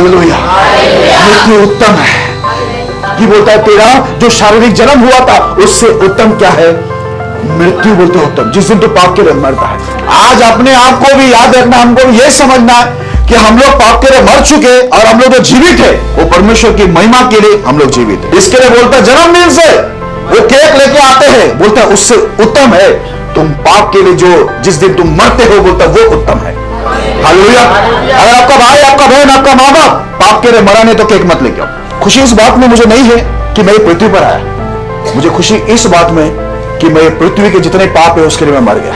Hallelujah. मृत्यु उत्तम है। ये बोलता है तेरा जो शारीरिक जन्म हुआ था उससे उत्तम क्या है? मृत्यु बोलते उत्तम, जिस दिन तो पाप के लिए मरता है। आज अपने आप को भी याद रखना, हमको यह समझना है कि हम लोग पाप के लिए मर चुके और हम लोग जो जीवित है वो परमेश्वर की महिमा के लिए हम लोग जीवित है। इसके लिए बोलता है जन्मदिन से वो केक लेके आते हैं, बोलता है उससे उत्तम है तुम पाप के लिए जो जिस दिन तुम मरते हो, बोलता वो उत्तम है। हालेलुया। अगर आपका भाई, आपका बहन, आपका माँ बाप पाप के लिए मरा नहीं तो केक मत लेके आओ। खुशी इस बात में मुझे नहीं है कि मैं पृथ्वी पर आया, मुझे खुशी इस बात में कि मैं पृथ्वी के जितने पाप है उसके लिए मैं मर गया।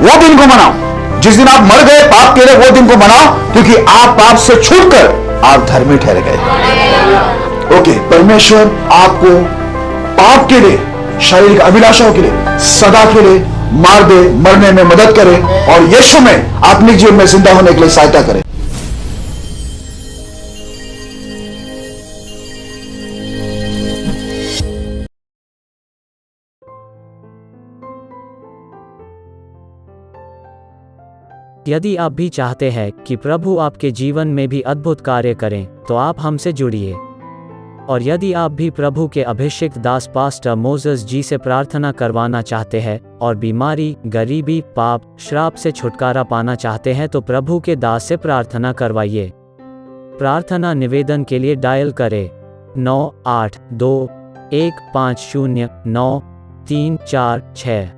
वो दिन को मनाओ जिस दिन आप मर गए पाप के लिए, वो दिन को मनाओ क्योंकि आप पाप से छूटकर आप धर्मी ठहर गए। ओके, परमेश्वर आपको पाप के लिए, शारीरिक अभिलाषाओं के लिए सदा के लिए मार दे, मरने में मदद करे और यीशु में आत्मिक जीवन में जिंदा होने के लिए सहायता करे। यदि आप भी चाहते हैं कि प्रभु आपके जीवन में भी अद्भुत कार्य करें तो आप हमसे जुड़िए। और यदि आप भी प्रभु के अभिषिक्त दास पास्टर मोसेस जी से प्रार्थना करवाना चाहते हैं और बीमारी, गरीबी, पाप, श्राप से छुटकारा पाना चाहते हैं तो प्रभु के दास से प्रार्थना करवाइए। प्रार्थना निवेदन के लिए डायल करें 9821509346।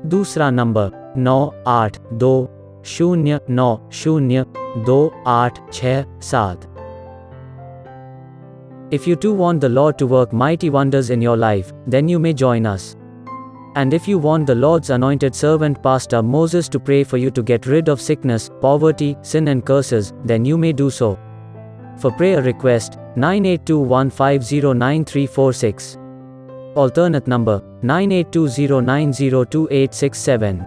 दूसरा number 9820902867। If you too want the Lord to work mighty wonders in your life, then you may join us. And if you want the Lord's anointed servant Pastor Moses to pray for you to get rid of sickness, poverty, sin and curses, then you may do so. For prayer request, 9821509346. Alternate number, 9820902867.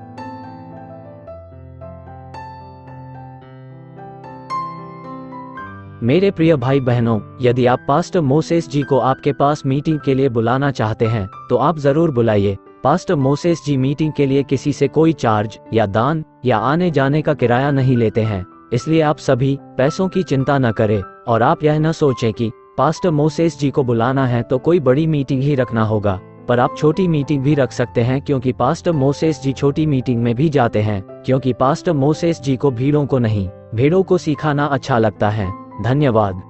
मेरे प्रिय भाई बहनों, यदि आप pastor Moses जी को आपके पास meeting के लिए बुलाना चाहते हैं तो आप जरूर बुलाइए। पास्टर मोसेस जी मीटिंग के लिए किसी से कोई चार्ज या दान या आने जाने का किराया नहीं लेते हैं, इसलिए आप सभी पैसों की चिंता न करें और आप यह न सोचें कि पास्टर मोसेस जी को बुलाना है तो कोई बड़ी मीटिंग ही रखना होगा, पर आप छोटी मीटिंग भी रख सकते हैं क्योंकि पास्टर मोसेस जी छोटी मीटिंग में भी जाते हैं, क्योंकि पास्टर मोसेस जी को भीड़ों को नहीं, भेड़ों को सिखाना अच्छा लगता है। धन्यवाद।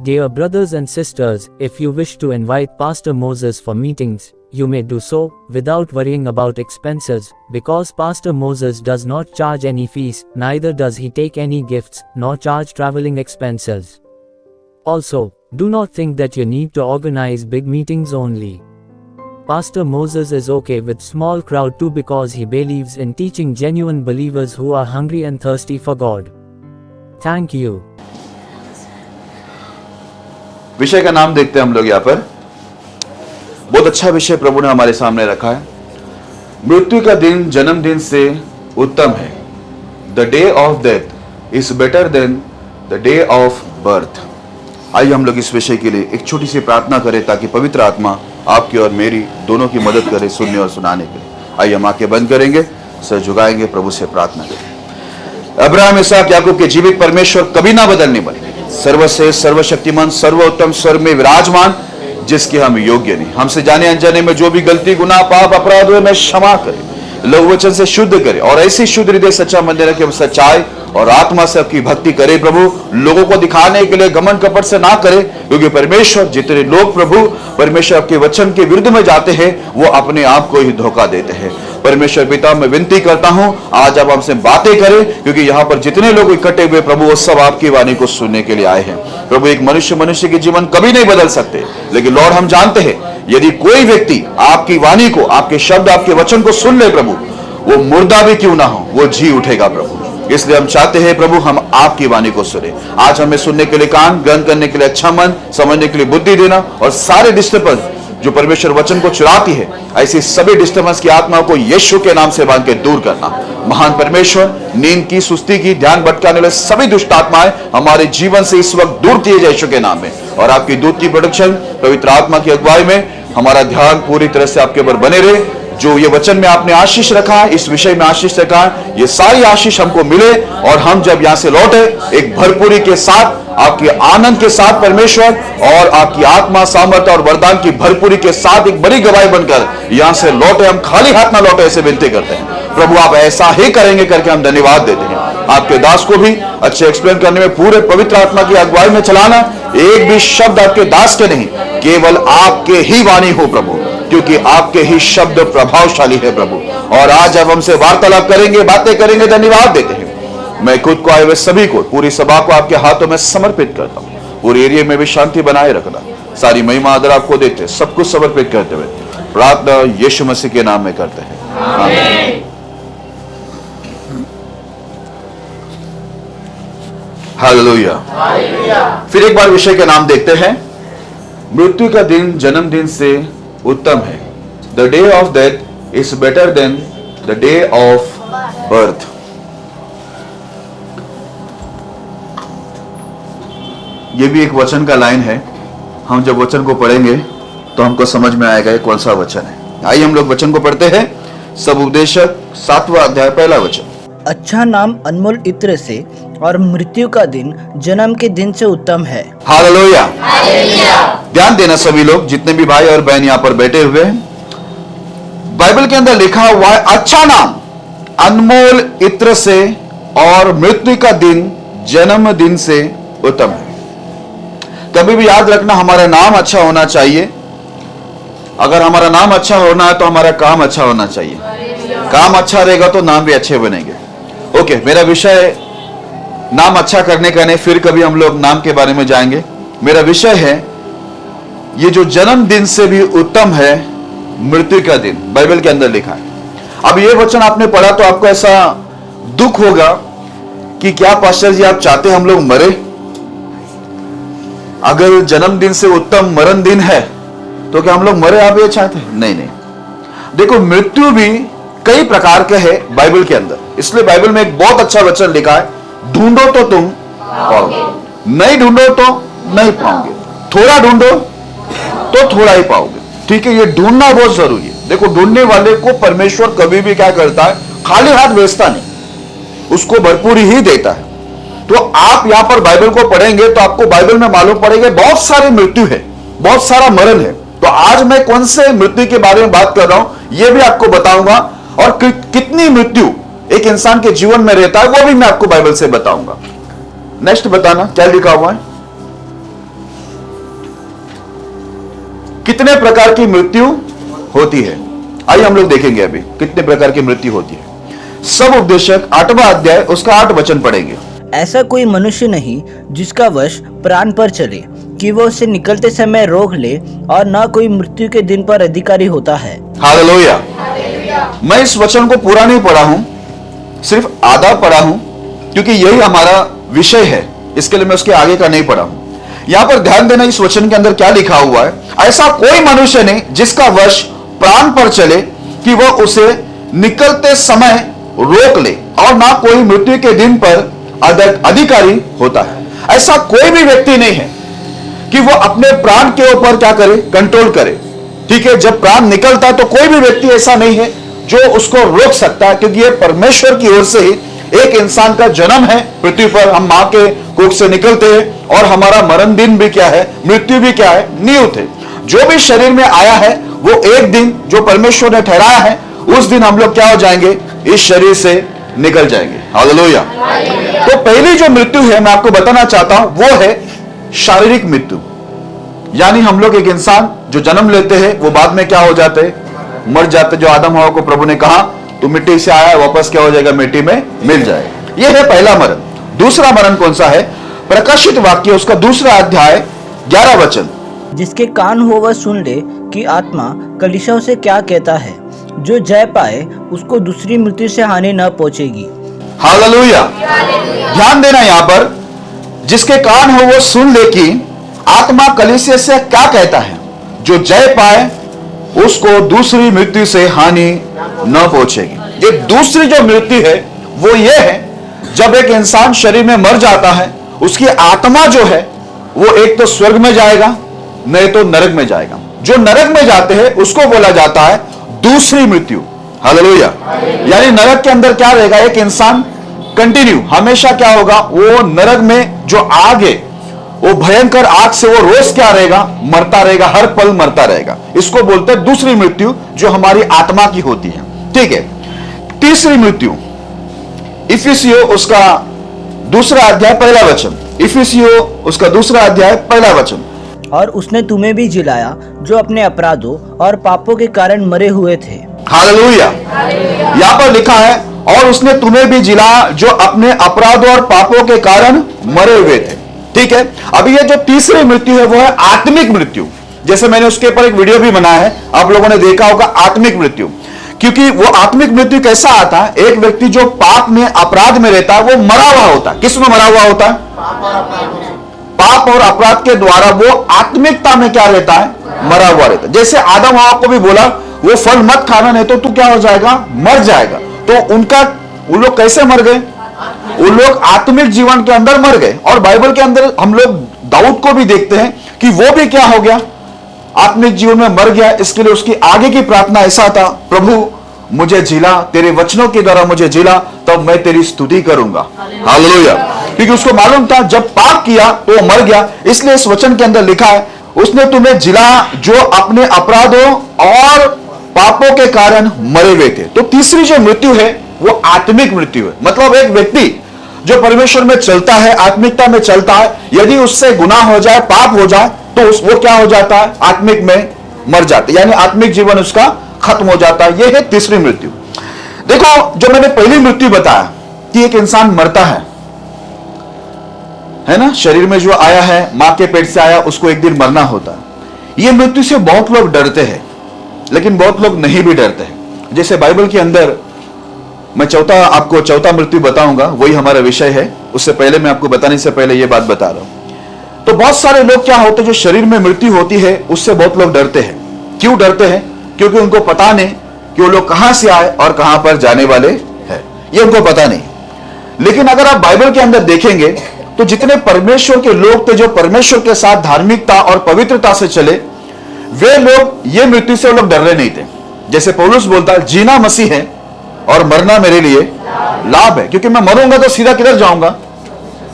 Dear brothers and sisters, if you wish to invite Pastor Moses for meetings, you may do so without worrying about expenses, because Pastor Moses does not charge any fees, neither does he take any gifts, nor charge traveling expenses. Also, do not think that you need to organize big meetings only. Pastor Moses is okay with small crowd too because he believes in teaching genuine believers who are hungry and thirsty for God. Thank you. विषय का नाम देखते हैं हम लोग यहाँ पर। बहुत अच्छा विषय प्रभु ने हमारे सामने रखा है। मृत्यु का दिन जन्मदिन से उत्तम है। The day of death is better than the day of birth. आइए हम लोग इस विषय के लिए एक छोटी सी प्रार्थना करें ताकि पवित्र आत्मा आपकी और मेरी दोनों की मदद करे सुनने और सुनाने के लिए। आइए हम आंखें बंद करेंगे, सर झुकाएंगे, प्रभु से प्रार्थना करें। अब्राहम, इसहाक, याकूब के जीवित परमेश्वर कभी ना बदलने वाले, सर्वश्रेष्ठ, सर्वशक्तिमान, सर्वोत्तम, स्वर्ग में विराजमान, जिसके हम योग्य नहीं, हमसे जाने अनजाने में जो भी गलती, गुनाह, पाप, अपराध हुए, मैं क्षमा करे, लघु वचन से शुद्ध करे और ऐसी शुद्ध हृदय सच्चा मन रखे, हम सच्चाई और आत्मा से आपकी भक्ति करे। प्रभु, लोगों को दिखाने के लिए घमंड कपट से ना करे, क्योंकि परमेश्वर जितने लोग प्रभु परमेश्वर आपके वचन के विरुद्ध में जाते हैं वो अपने आप को ही धोखा देते हैं। परमेश्वर पिता, मैं विनती करता हूं आज आप हमसे बातें करें, क्योंकि यहाँ पर जितने लोग इकट्ठे हुए प्रभु वो सब आपकी वाणी को सुनने के लिए आए हैं। प्रभु, एक मनुष्य के जीवन कभी नहीं बदल सकते, लेकिन लॉर्ड हम जानते हैं यदि कोई व्यक्ति आपकी वाणी को, आपके शब्द, आपके वचन को सुन ले प्रभु, वो मुर्दा भी क्यों ना हो वो जी उठेगा प्रभु। इसलिए हम चाहते हैं प्रभु हम आपकी वाणी को सुने। आज हमें सुनने के लिए कान, ग्रहण करने के लिए अच्छा मन, समझने के लिए बुद्धि देना और सारे डिस्टर्बेंस जो परमेश्वर वचन को चुराती है, ऐसी सभी डिस्टर्बेंस की आत्मा को यीशु के नाम से बांध के दूर करना। महान परमेश्वर, नींद की, सुस्ती की, ध्यान भटकाने वाले सभी दुष्ट आत्माएं हमारे जीवन से इस वक्त दूर किए जाए यीशु के नाम में, और आपकी दूत की प्रोडक्शन, पवित्र आत्मा की अगुवाई में हमारा ध्यान पूरी तरह से आपके ऊपर बने रहे। जो ये वचन में आपने आशीष रखा है, इस विषय में आशीष रखा है, ये सारी आशीष हमको मिले और हम जब यहां से लौटे एक भरपूरी के साथ, आपके आनंद के साथ परमेश्वर, और आपकी आत्मा, सामर्थ्य और वरदान की भरपूरी के साथ एक बड़ी गवाही बनकर यहां से लौटे, हम खाली हाथ ना लौटे, ऐसे विनती करते हैं। प्रभु आप ऐसा ही करेंगे करके हम धन्यवाद देते हैं। आपके दास को भी अच्छे एक्सप्लेन करने में पूरे पवित्र आत्मा की अगुवाई में चलाना, एक भी शब्द आपके दास के नहीं, केवल आपके ही वाणी हो प्रभु, क्योंकि आपके ही शब्द प्रभावशाली है प्रभु। और आज जब हमसे वार्तालाप करेंगे, बातें करेंगे, धन्यवाद देते हैं। मैं खुद को आए हुए सभी को, पूरी सभा को आपके हाथों में समर्पित करता हूं। पूरे एरिया में भी शांति बनाए रखना, सारी महिमा आदर आपको देते, सब कुछ समर्पित करते हुए प्रार्थना यीशु मसीह के नाम में करते हैं, आमीन। हालेलुया। फिर एक बार विषय के नाम देखते हैं। मृत्यु का दिन जन्मदिन से उत्तम है। The day of death is better than the day of birth. ये भी एक वचन का लाइन है। हम जब वचन को पढ़ेंगे तो हमको समझ में आएगा ये कौन सा वचन है। आइए हम लोग वचन को पढ़ते हैं। सब उपदेशक 7वां अध्याय पहला वचन। अच्छा नाम अनमोल इत्र से और मृत्यु का दिन जन्म के दिन से उत्तम है। हालेलुया। ध्यान देना सभी लोग, जितने भी भाई और बहन यहाँ पर बैठे हुए हैं, बाइबल के अंदर लिखा हुआ है अच्छा नाम अनमोल इत्र से और मृत्यु का दिन जन्म दिन से उत्तम है। कभी भी याद रखना, हमारा नाम अच्छा होना चाहिए। अगर हमारा नाम अच्छा होना है तो हमारा काम अच्छा होना चाहिए। काम अच्छा रहेगा तो नाम भी अच्छे बनेंगे। ओके, मेरा विषय नाम अच्छा करने का नहीं, फिर कभी हम लोग नाम के बारे में जाएंगे। मेरा विषय है ये जो जन्मदिन से भी उत्तम है मृत्यु का दिन, बाइबल के अंदर लिखा है। अब ये वचन आपने पढ़ा तो आपको ऐसा दुख होगा कि क्या पास्टर जी आप चाहते हम लोग मरे? अगर जन्मदिन से उत्तम मरण दिन है तो क्या हम लोग मरे? आप ये चाहते हैं? नहीं नहीं। देखो, मृत्यु भी कई प्रकार के है बाइबल के अंदर। इसलिए बाइबल में एक बहुत अच्छा वचन लिखा है, ढूंढो तो तुम पाओगे, नहीं ढूंढो तो नहीं पाओगे, थोड़ा ढूंढो तो थोड़ा ही पाओगे। ठीक है, ये ढूंढना बहुत जरूरी है। देखो, ढूंढने वाले को परमेश्वर कभी भी क्या करता है? खाली हाथ भेजता नहीं, उसको भरपूरी ही देता है। तो आप यहां पर बाइबल को पढ़ेंगे तो आपको बाइबल में मालूम पड़ेगा बहुत सारी मृत्यु है, बहुत सारा मरण है। तो आज मैं कौन से मृत्यु के बारे में बात कर रहा हूं यह भी आपको बताऊंगा, और कितनी मृत्यु एक इंसान के जीवन में रहता है वो भी मैं आपको बाइबल से बताऊंगा। नेक्स्ट बताना क्या लिखा हुआ है। कितने प्रकार की मृत्यु होती है? आइए हम लोग देखेंगे अभी कितने प्रकार की मृत्यु होती है। सब उपदेशक 8वां अध्याय उसका 8 वचन पढ़ेंगे। ऐसा कोई मनुष्य नहीं जिसका वश प्राण पर चले कि वो उसे निकलते समय रोक ले, और न कोई मृत्यु के दिन पर अधिकारी होता है। हालेलुया। मैं इस वचन को पूरा नहीं पढ़ा हूं, सिर्फ आधा पढ़ा हूं, क्योंकि यही हमारा विषय है। इसके लिए मैं उसके आगे का नहीं पढ़ा हूं। यहां पर ध्यान देना, इस वचन के अंदर क्या लिखा हुआ है। ऐसा कोई मनुष्य नहीं जिसका वश प्राण पर चले कि वह उसे निकलते समय रोक ले, और ना कोई मृत्यु के दिन पर अधिकारी होता है। ऐसा कोई भी व्यक्ति नहीं है कि वो अपने प्राण के ऊपर क्या करे? कंट्रोल करे। ठीक है, जब प्राण निकलता है तो कोई भी व्यक्ति ऐसा नहीं है जो उसको रोक सकता है, क्योंकि ये परमेश्वर की ओर से ही एक इंसान का जन्म है पृथ्वी पर। हम मां के कोख से निकलते हैं, और हमारा मरण दिन भी क्या है? मृत्यु भी क्या है? नियुक्त है। जो भी शरीर में आया है वो एक दिन जो परमेश्वर ने ठहराया है, उस दिन हम लोग क्या हो जाएंगे? इस शरीर से निकल जाएंगे। हालेलुया। तो पहली जो मृत्यु है मैं आपको बताना चाहता हूं वो है शारीरिक मृत्यु। यानी हम लोग एक इंसान जो जन्म लेते हैं वो बाद में क्या हो जाते हैं? मर जाते। जो आदम हवा को प्रभु ने कहा तू मिट्टी से आया, वापस क्या हो जाएगा? मिट्टी में मिल जाएगा। यह है पहला मरण। दूसरा मरण कौन सा है? प्रकाशित वाक्य उसका 2 अध्याय 11 वचन। जिसके कान हो वह सुन ले कि आत्मा कलीसियाओं से क्या कहता है। जो जय पाए उसको दूसरी मृत्यु से हानि न पहुंचेगी। हालेलुया। ध्यान देना, यहां पर जिसके कान हो वो सुन ले कि आत्मा कलीसिया से क्या कहता है। जो जय पाए उसको दूसरी मृत्यु से हानि न पहुंचेगी। ये दूसरी जो मृत्यु है वो ये है जब एक इंसान शरीर में मर जाता है, उसकी आत्मा जो है वो एक तो स्वर्ग में जाएगा, नहीं तो नरक में जाएगा। जो नरक में जाते हैं उसको बोला जाता है दूसरी मृत्यु। हालेलुया। यानी नरक के अंदर क्या रहेगा, एक इंसान कंटिन्यू हमेशा क्या होगा, वो नरक में जो आग है, वो भयंकर आग से वो रोज क्या रहेगा, मरता रहेगा, हर पल मरता रहेगा। इसको बोलते हैं दूसरी मृत्यु, जो हमारी आत्मा की होती है। ठीक है। तीसरी मृत्यु, इफिसियों उसका दूसरा अध्याय पहला वचन, इफिसियों उसका दूसरा अध्याय पहला वचन। और उसने तुम्हें भी जिलाया जो अपने अपराधों और पापों के कारण मरे हुए थे। हालेलुया। यहां पर लिखा है, और उसने तुम्हें भी जिलाया जो अपने अपराधों और पापों के कारण मरे हुए थे। ठीक है। अभी ये जो तीसरी मृत्यु है वो है आत्मिक मृत्यु। जैसे मैंने उसके ऊपर एक वीडियो भी बनाया है, आप लोगों ने देखा होगा, आत्मिक मृत्यु। क्योंकि वो आत्मिक मृत्यु कैसा आता है, एक व्यक्ति जो पाप में अपराध में रहता है वो मरा हुआ होता है। किस में मरा हुआ होता है, पाप और अपराध के द्वारा वो आत्मिकता में क्या रहता है, मरा हुआ रहता है। जैसे आदम हवा को भी बोला वो फल मत खाना, नहीं तो तू क्या हो जाएगा, मर जाएगा। तो वो लोग कैसे मर गए, वो लोग आत्मिक जीवन के अंदर मर गए। और बाइबल के अंदर हम लोग दाऊद को भी देखते हैं कि वो भी क्या हो गया, आत्मिक जीवन में मर गया। इसके लिए उसकी आगे की प्रार्थना ऐसा था, प्रभु मुझे जिला, तेरे वचनों के द्वारा मुझे जिला, तब मैं तेरी स्तुति करूंगा। हालेलुया। क्योंकि उसको मालूम था जब पाप किया तो वो मर गया। इसलिए इस वचन के अंदर लिखा है, उसने तुम्हें जिला जो अपने अपराधों और पापों के कारण मरे हुए थे। तो तीसरी जो मृत्यु है वो आत्मिक मृत्यु है। मतलब एक व्यक्ति जो परमेश्वर में चलता है, आत्मिकता में चलता है, यदि उससे गुनाह हो जाए, पाप हो जाए, तो वो क्या हो जाता है, आत्मिक में मर जाता है, यानी आत्मिक जीवन उसका खत्म हो जाता है। यह है तीसरी मृत्यु। देखो, जो मैंने पहली मृत्यु बताया कि एक इंसान मरता है ना, शरीर में जो आया है, मां के पेट से आया, उसको एक दिन मरना होता है। यह मृत्यु से बहुत लोग डरते हैं, लेकिन बहुत लोग नहीं भी डरते हैं। जैसे बाइबल के अंदर मैं आपको चौथा मृत्यु बताऊंगा, वही हमारा विषय है। उससे पहले मैं आपको बताने से पहले यह बात बता रहा हूं। तो बहुत सारे लोग क्या होते हैं, जो शरीर में मृत्यु होती है उससे बहुत लोग डरते हैं। क्यों डरते हैं? क्योंकि उनको पता नहीं कि वो लोग कहां से आए और कहां पर जाने वाले हैं, ये उनको पता नहीं। लेकिन अगर आप बाइबल के अंदर देखेंगे तो जितने परमेश्वर के लोग थे, जो परमेश्वर के साथ धार्मिकता और पवित्रता से चले, वे लोग ये मृत्यु से वो लोग डर रहे नहीं थे। जैसे पौलुस बोलता है, जीना मसीह है और मरना मेरे लिए लाभ है। क्योंकि मैं मरूंगा तो सीधा किधर जाऊंगा,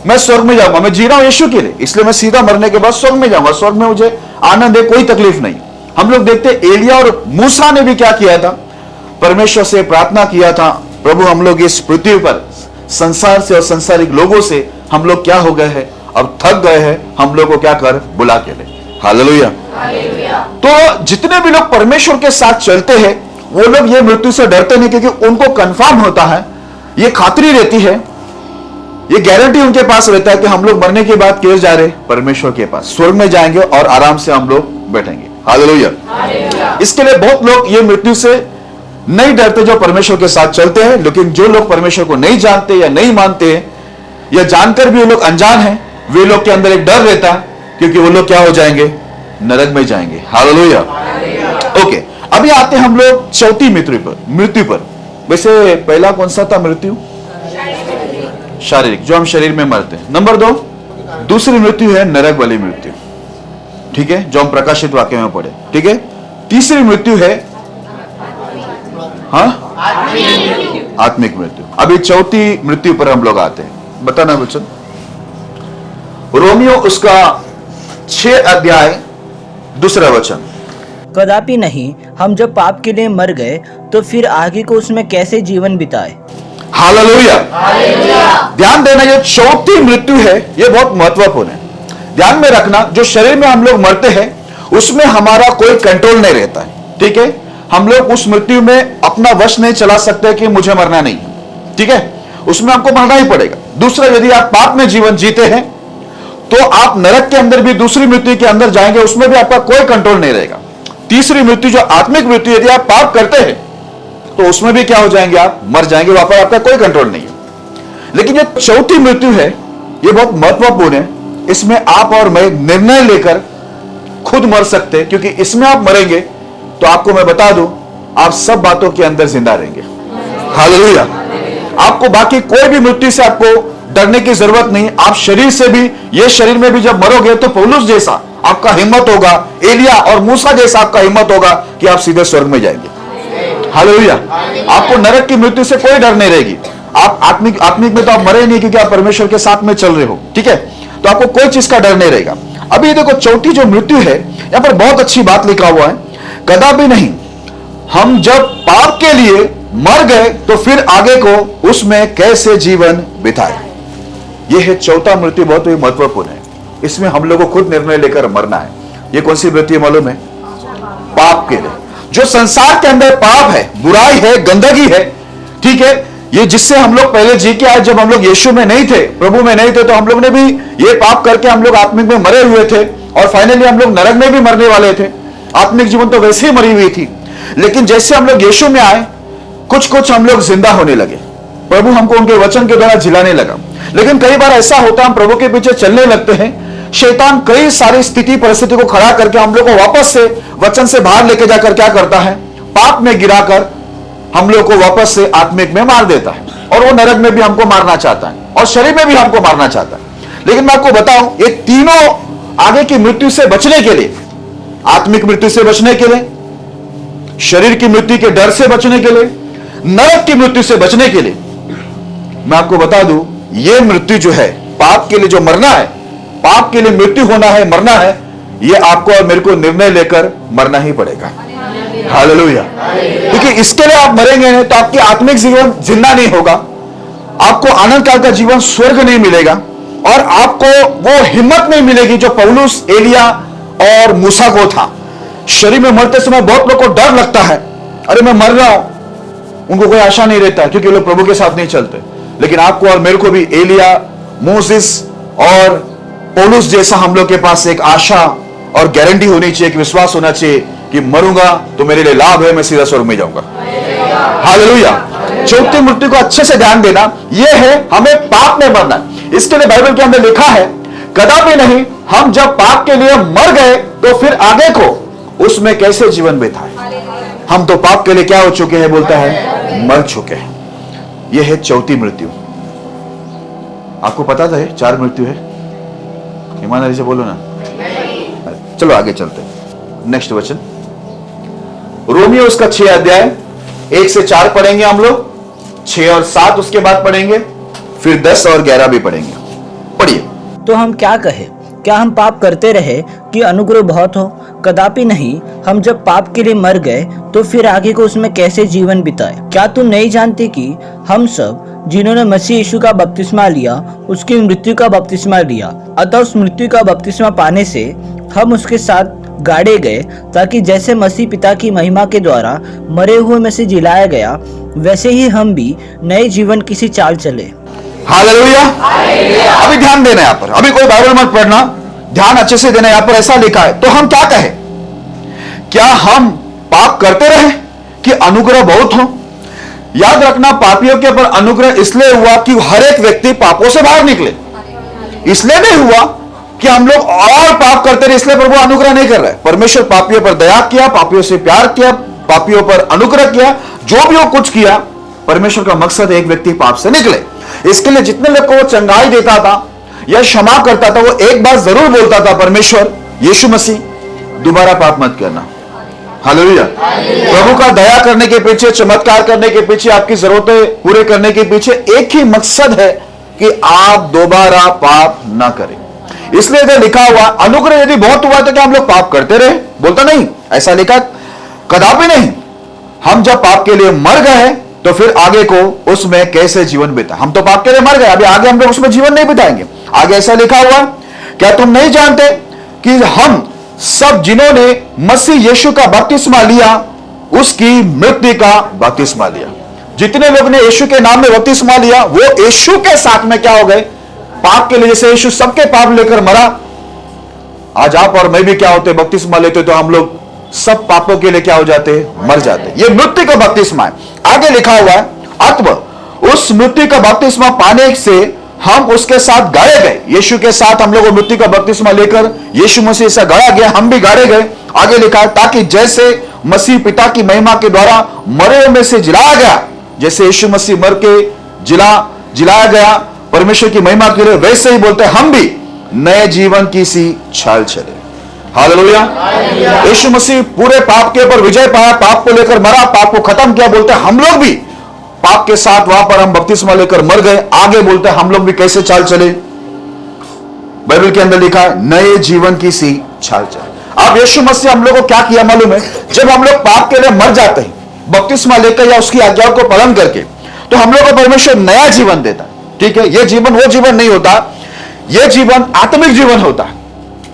मैं स्वर्ग में जाऊंगा। मैं जी रहा हूं यीशु के लिए, इसलिए मैं सीधा मरने के बाद स्वर्ग में जाऊंगा। स्वर्ग में मुझे आनंद है, कोई तकलीफ नहीं। हम लोग देखते एलिया और मूसा ने भी क्या किया था, परमेश्वर से प्रार्थना किया था, प्रभु हम लोग इस पृथ्वी पर संसार से और संसारिक लोगों से हम लोग क्या हो गए हैं, अब थक गए हैं, हम लोग को क्या कर बुला के ले। हालेलुया। तो जितने भी लोग परमेश्वर के साथ चलते हैं वो लोग ये मृत्यु से डरते नहीं, क्योंकि उनको कंफर्म होता है, ये खातरी रहती है, ये गारंटी उनके पास रहता है कि हम लोग मरने के बाद किधर जा रहे, परमेश्वर के पास, स्वर्ग में जाएंगे और आराम से हम लोग बैठेंगे। हालेलुया। इसके लिए बहुत लोग ये मृत्यु से नहीं डरते जो परमेश्वर के साथ चलते हैं। लेकिन जो लोग परमेश्वर को नहीं जानते या नहीं मानते हैं, या जानकर भी वो लोग अनजान हैं, वे लोग के अंदर एक डर रहता है, क्योंकि वो लोग क्या हो जाएंगे, नरक में जाएंगे। हालेलुया। ओके, अभी आते हैं हम लोग चौथी मृत्यु पर। वैसे पहला कौन सा था मृत्यु? शारीरिक, जो हम शरीर में मरते हैं। नंबर 2 दूसरी मृत्यु है नरक वाली मृत्यु, ठीक है, जो हम प्रकाशित वाक्य में पढ़े। ठीक है। तीसरी मृत्यु है आत्मिक मृत्यु। अभी चौथी मृत्यु पर हम लोग आते हैं। बताना वचन, रोमियो उसका 6 अध्याय दूसरा वचन। कदापि नहीं, हम जब पाप के लिए मर गए तो फिर आगे को उसमें कैसे जीवन बिताए। हालेलुया। ध्यान देना, ये चौथी मृत्यु है, ये बहुत महत्वपूर्ण है। ध्यान में रखना, जो शरीर में हम लोग मरते हैं उसमें हमारा कोई कंट्रोल नहीं रहता है। ठीक है। हम लोग उस मृत्यु में अपना वश नहीं चला सकते कि मुझे मरना नहीं है। ठीक है, उसमें आपको मरना ही पड़ेगा। दूसरा, यदि आप पाप में जीवन जीते हैं तो आप नरक के अंदर भी दूसरी मृत्यु के अंदर जाएंगे, उसमें भी आपका कोई कंट्रोल नहीं रहेगा। तीसरी मृत्यु जो आत्मिक मृत्यु, यदि आप पाप करते हैं तो उसमें भी क्या हो जाएंगे, आप मर जाएंगे, वहां पर आपका कोई कंट्रोल नहीं है। लेकिन ये चौथी मृत्यु है, ये बहुत महत्वपूर्ण है। इसमें आप और मैं निर्णय लेकर खुद मर सकते हैं, क्योंकि इसमें आप मरेंगे तो आपको मैं बता दूं, आप सब बातों के अंदर जिंदा रहेंगे। हालेलुया। आपको बाकी कोई भी मृत्यु से आपको डरने की जरूरत नहीं। आप शरीर से भी, ये शरीर में भी जब मरोगे तो पौलुस जैसा आपका हिम्मत होगा, एलिया और मूसा जैसा आपका हिम्मत होगा कि आप सीधे स्वर्ग में जाएंगे। हालेलुया। आपको नरक की मृत्यु से कोई डर नहीं रहेगी। आप आत्मिक में तो आप मरे नहीं, क्योंकि आप परमेश्वर के साथ में चल रहे हो, ठीक है। तो आपको कोई चीज का डर नहीं रहेगा। अभी देखो चौथी जो मृत्यु है, यहां पर बहुत अच्छी बात लिखा हुआ है, कदापि नहीं हम जब पाप के लिए मर गए तो फिर आगे को उसमें कैसे जीवन बिताए। यह है चौथा मृत्यु, बहुत ही महत्वपूर्ण है। इसमें हम लोग को खुद निर्णय लेकर मरना है। यह कौन सी मृत्यु मालूम है? पाप के लिए। जो संसार के अंदर पाप है, बुराई है, गंदगी है, ठीक है, ये जिससे हम लोग पहले जी के आए, जब हम लोग यीशु में नहीं थे, प्रभु में नहीं थे, तो हम लोग ने भी ये पाप करके हम लोग आत्मिक में मरे हुए थे, और फाइनली हम लोग नरक में भी मरने वाले थे। आत्मिक जीवन तो वैसे ही मरी हुई थी। लेकिन जैसे हम लोग यीशु में आए, कुछ हम लोग जिंदा होने लगे। प्रभु हमको उनके वचन के द्वारा जिलाने लगा। लेकिन कई बार ऐसा होता है, हम प्रभु के पीछे चलने लगते हैं, शैतान कई सारी स्थिति परिस्थिति को खड़ा करके हम लोग को वापस से वचन से बाहर लेके जाकर क्या करता है? पाप में गिराकर हम लोग को वापस से आत्मिक में मार देता है, और वो नरक में भी हमको मारना चाहता है, और शरीर में भी हमको मारना चाहता है। लेकिन मैं आपको बताऊं, ये तीनों आगे की मृत्यु से बचने के लिए, आत्मिक मृत्यु से बचने के लिए, शरीर की मृत्यु के डर से बचने के लिए, नरक की मृत्यु से बचने के लिए, मैं आपको बता दूं, ये मृत्यु जो है, पाप के लिए जो मरना है, पाप के लिए मृत्यु होना है, मरना है, ये आपको और मेरे को निर्णय लेकर मरना ही पड़ेगा। हालेलुया। क्योंकि इसके लिए आप मरेंगे नहीं तो आपकी आत्मिक जीवन जिंदा नहीं होगा, आपको आनंद काल का जीवन, स्वर्ग नहीं मिलेगा, और आपको वो हिम्मत नहीं मिलेगी जो पौलुस, एलिया और मूसा को था। शरीर में मरते समय बहुत लोग को डर लगता है, अरे मैं मर रहा हूं, उनको कोई आशा नहीं रहता, क्योंकि लोग प्रभु के साथ नहीं चलते। लेकिन आपको और मेरे को भी एलिया, मोसेस और पौलुस जैसा हम लोग के पास एक आशा और गारंटी होनी चाहिए, कि विश्वास होना चाहिए कि मरूंगा तो मेरे लिए लाभ है, मैं सीधा स्वर्ग में जाऊंगा। हालेलुया। चौथी मृत्यु को अच्छे से ध्यान देना, यह है हमें पाप में मरना। इसके लिए बाइबल के अंदर लिखा है, कदापि नहीं हम जब पाप के लिए मर गए तो फिर आगे को उसमें कैसे जीवन बिताए। हम तो पाप के लिए क्या हो चुके हैं? बोलता है मर चुके हैं। यह है चौथी मृत्यु। आपको पता था 4 मृत्यु है? ईमानदारी से बोलो ना। चलो आगे चलते हैं। नेक्स्ट वचन, रोमियो उसका 6 अध्याय 1 से 4 पढ़ेंगे हम लोग, 6 और 7 उसके बाद पढ़ेंगे, फिर 10 और 11 भी पढ़ेंगे। पढ़िए। तो हम क्या कहें? क्या हम पाप करते रहे कि अनुग्रह बहुत हो? कदापि नहीं। हम जब पाप के लिए मर गए तो फिर आगे को उसमें कैसे जीवन बिताए। क्या तुम नहीं जानते कि हम सब जिन्होंने मसीह यीशु का बपतिस्मा लिया, उसकी मृत्यु का बपतिस्मा लिया, अतः उस मृत्यु का बपतिस्मा पाने से हम उसके साथ गाड़े गए, ताकि जैसे मसीह पिता की महिमा के द्वारा मरे हुए में से जिलाया गया, वैसे ही हम भी नए जीवन की सी चाल चले। हालेलुया। अभी ध्यान देना यहां पर, अभी कोई बाइबल मत पढ़ना, ध्यान अच्छे से देना। यहां पर ऐसा लिखा है, तो हम क्या कहें? क्या हम पाप करते रहे कि अनुग्रह बहुत हो? याद रखना, पापियों के ऊपर अनुग्रह इसलिए हुआ कि हर एक व्यक्ति पापों से बाहर निकले। इसलिए नहीं हुआ कि हम लोग और पाप करते रहे, इसलिए प्रभु अनुग्रह नहीं कर रहे। परमेश्वर पापियों पर दया किया, पापियों से प्यार किया, पापियों पर अनुग्रह किया, जो भी वो कुछ किया, परमेश्वर का मकसद एक व्यक्ति पाप से निकले। इसके लिए जितने लोग को वो चंगाई देता था या क्षमा करता था, वो एक बात जरूर बोलता था, परमेश्वर यीशु मसीह दोबारा पाप मत करना। हालेलुया। प्रभु का दया करने के पीछे, चमत्कार करने के पीछे, आपकी जरूरतें पूरे करने के पीछे एक ही मकसद है कि आप दोबारा पाप ना करें। इसलिए इधर लिखा हुआ, अनुग्रह यदि बहुत हुआ तो क्या हम लोग पाप करते रहे? बोलता नहीं, ऐसा लिखा कदापि नहीं। हम जब पाप के लिए मर गए तो फिर आगे को उसमें कैसे जीवन बिता। हम तो पाप के लिए मर गए, अभी आगे हम लोग उसमें जीवन नहीं बिताएंगे। आगे ऐसा लिखा हुआ, क्या तुम नहीं जानते कि हम सब जिन्होंने मसीह यीशु का बपतिस्मा लिया, उसकी मृत्यु का बपतिस्मा लिया। जितने लोग ने यीशु के नाम में बपतिस्मा लिया, वो यीशु के साथ में क्या हो गए? पाप के लिए। जैसे यीशु सबके पाप लेकर मरा, आज आप और मैं भी क्या होते? बपतिस्मा लेते तो हम लोग सब पापों के लिए क्या हो जाते? मर जाते। ये मृत्यु का बपतिस्मा है। आगे लिखा हुआ है, अतः उस मृत्यु का बपतिस्मा पाने से हम उसके साथ गाड़े गए। यीशु के साथ हम लोग मृत्यु का बपतिस्मा लेकर यीशु मसीह से गाड़ा गया, हम भी गाड़े गए। आगे लिखा है, ताकि जैसे मसीह पिता की महिमा के द्वारा मरे में से जिलाया गया, जैसे यीशु मसीह मर के जिलाया गया परमेश्वर की महिमा के लिए, वैसे ही बोलते हम भी नए जीवन की सी चाल चले। हालेलुया। यीशु मसीह पूरे पाप के ऊपर विजय पाया, पाप को लेकर मरा, पाप को खत्म किया। बोलते हैं हम लोग भी पाप के साथ वहां पर हम बपतिस्मा लेकर मर गए। आगे बोलते हैं हम लोग भी कैसे चाल चले। बाइबल के अंदर लिखा है नए जीवन की सी चाल चले। अब यीशु मसीह हम लोग को क्या किया मालूम है? जब हम लोग पाप के लिए मर जाते हैं बपतिस्मा लेकर या उसकी आज्ञाओं को पालन करके, तो हम लोग को परमेश्वर नया जीवन देता है। ठीक है, यह जीवन वो जीवन नहीं होता, यह जीवन आत्मिक जीवन होता है।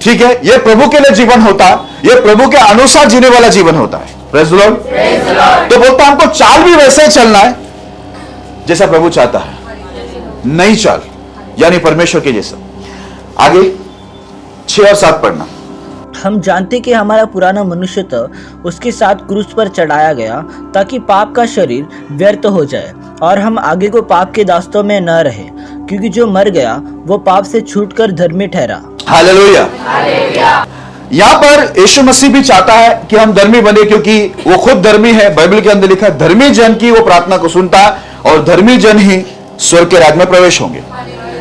ठीक है, यह प्रभु के लिए जीवन होता है, यह प्रभु के अनुसार जीने वाला जीवन होता है। Praise the Lord. तो बोलता है हमको चाल भी वैसे ही चलना है जैसा प्रभु चाहता है, नई चाल यानी परमेश्वर के जैसा। आगे 6 और 7 पढ़ना। हम जानते कि हमारा पुराना मनुष्य तो उसके साथ क्रूस पर चढ़ाया गया ताकि पाप का शरीर व्यर्थ हो जाए और हम आगे को पाप के दास्तों में न रहे, क्योंकि जो मर गया वो पाप से छूटकर धर्मी ठहरा। हालेलुया। यहां पर यीशु मसीह भी चाहता है कि हम धर्मी बने, क्योंकि वो खुद धर्मी है। बाइबल के अंदर लिखा है धर्मी जन की वो प्रार्थना को सुनता है और धर्मी जन ही स्वर्ग के राज्य में प्रवेश होंगे।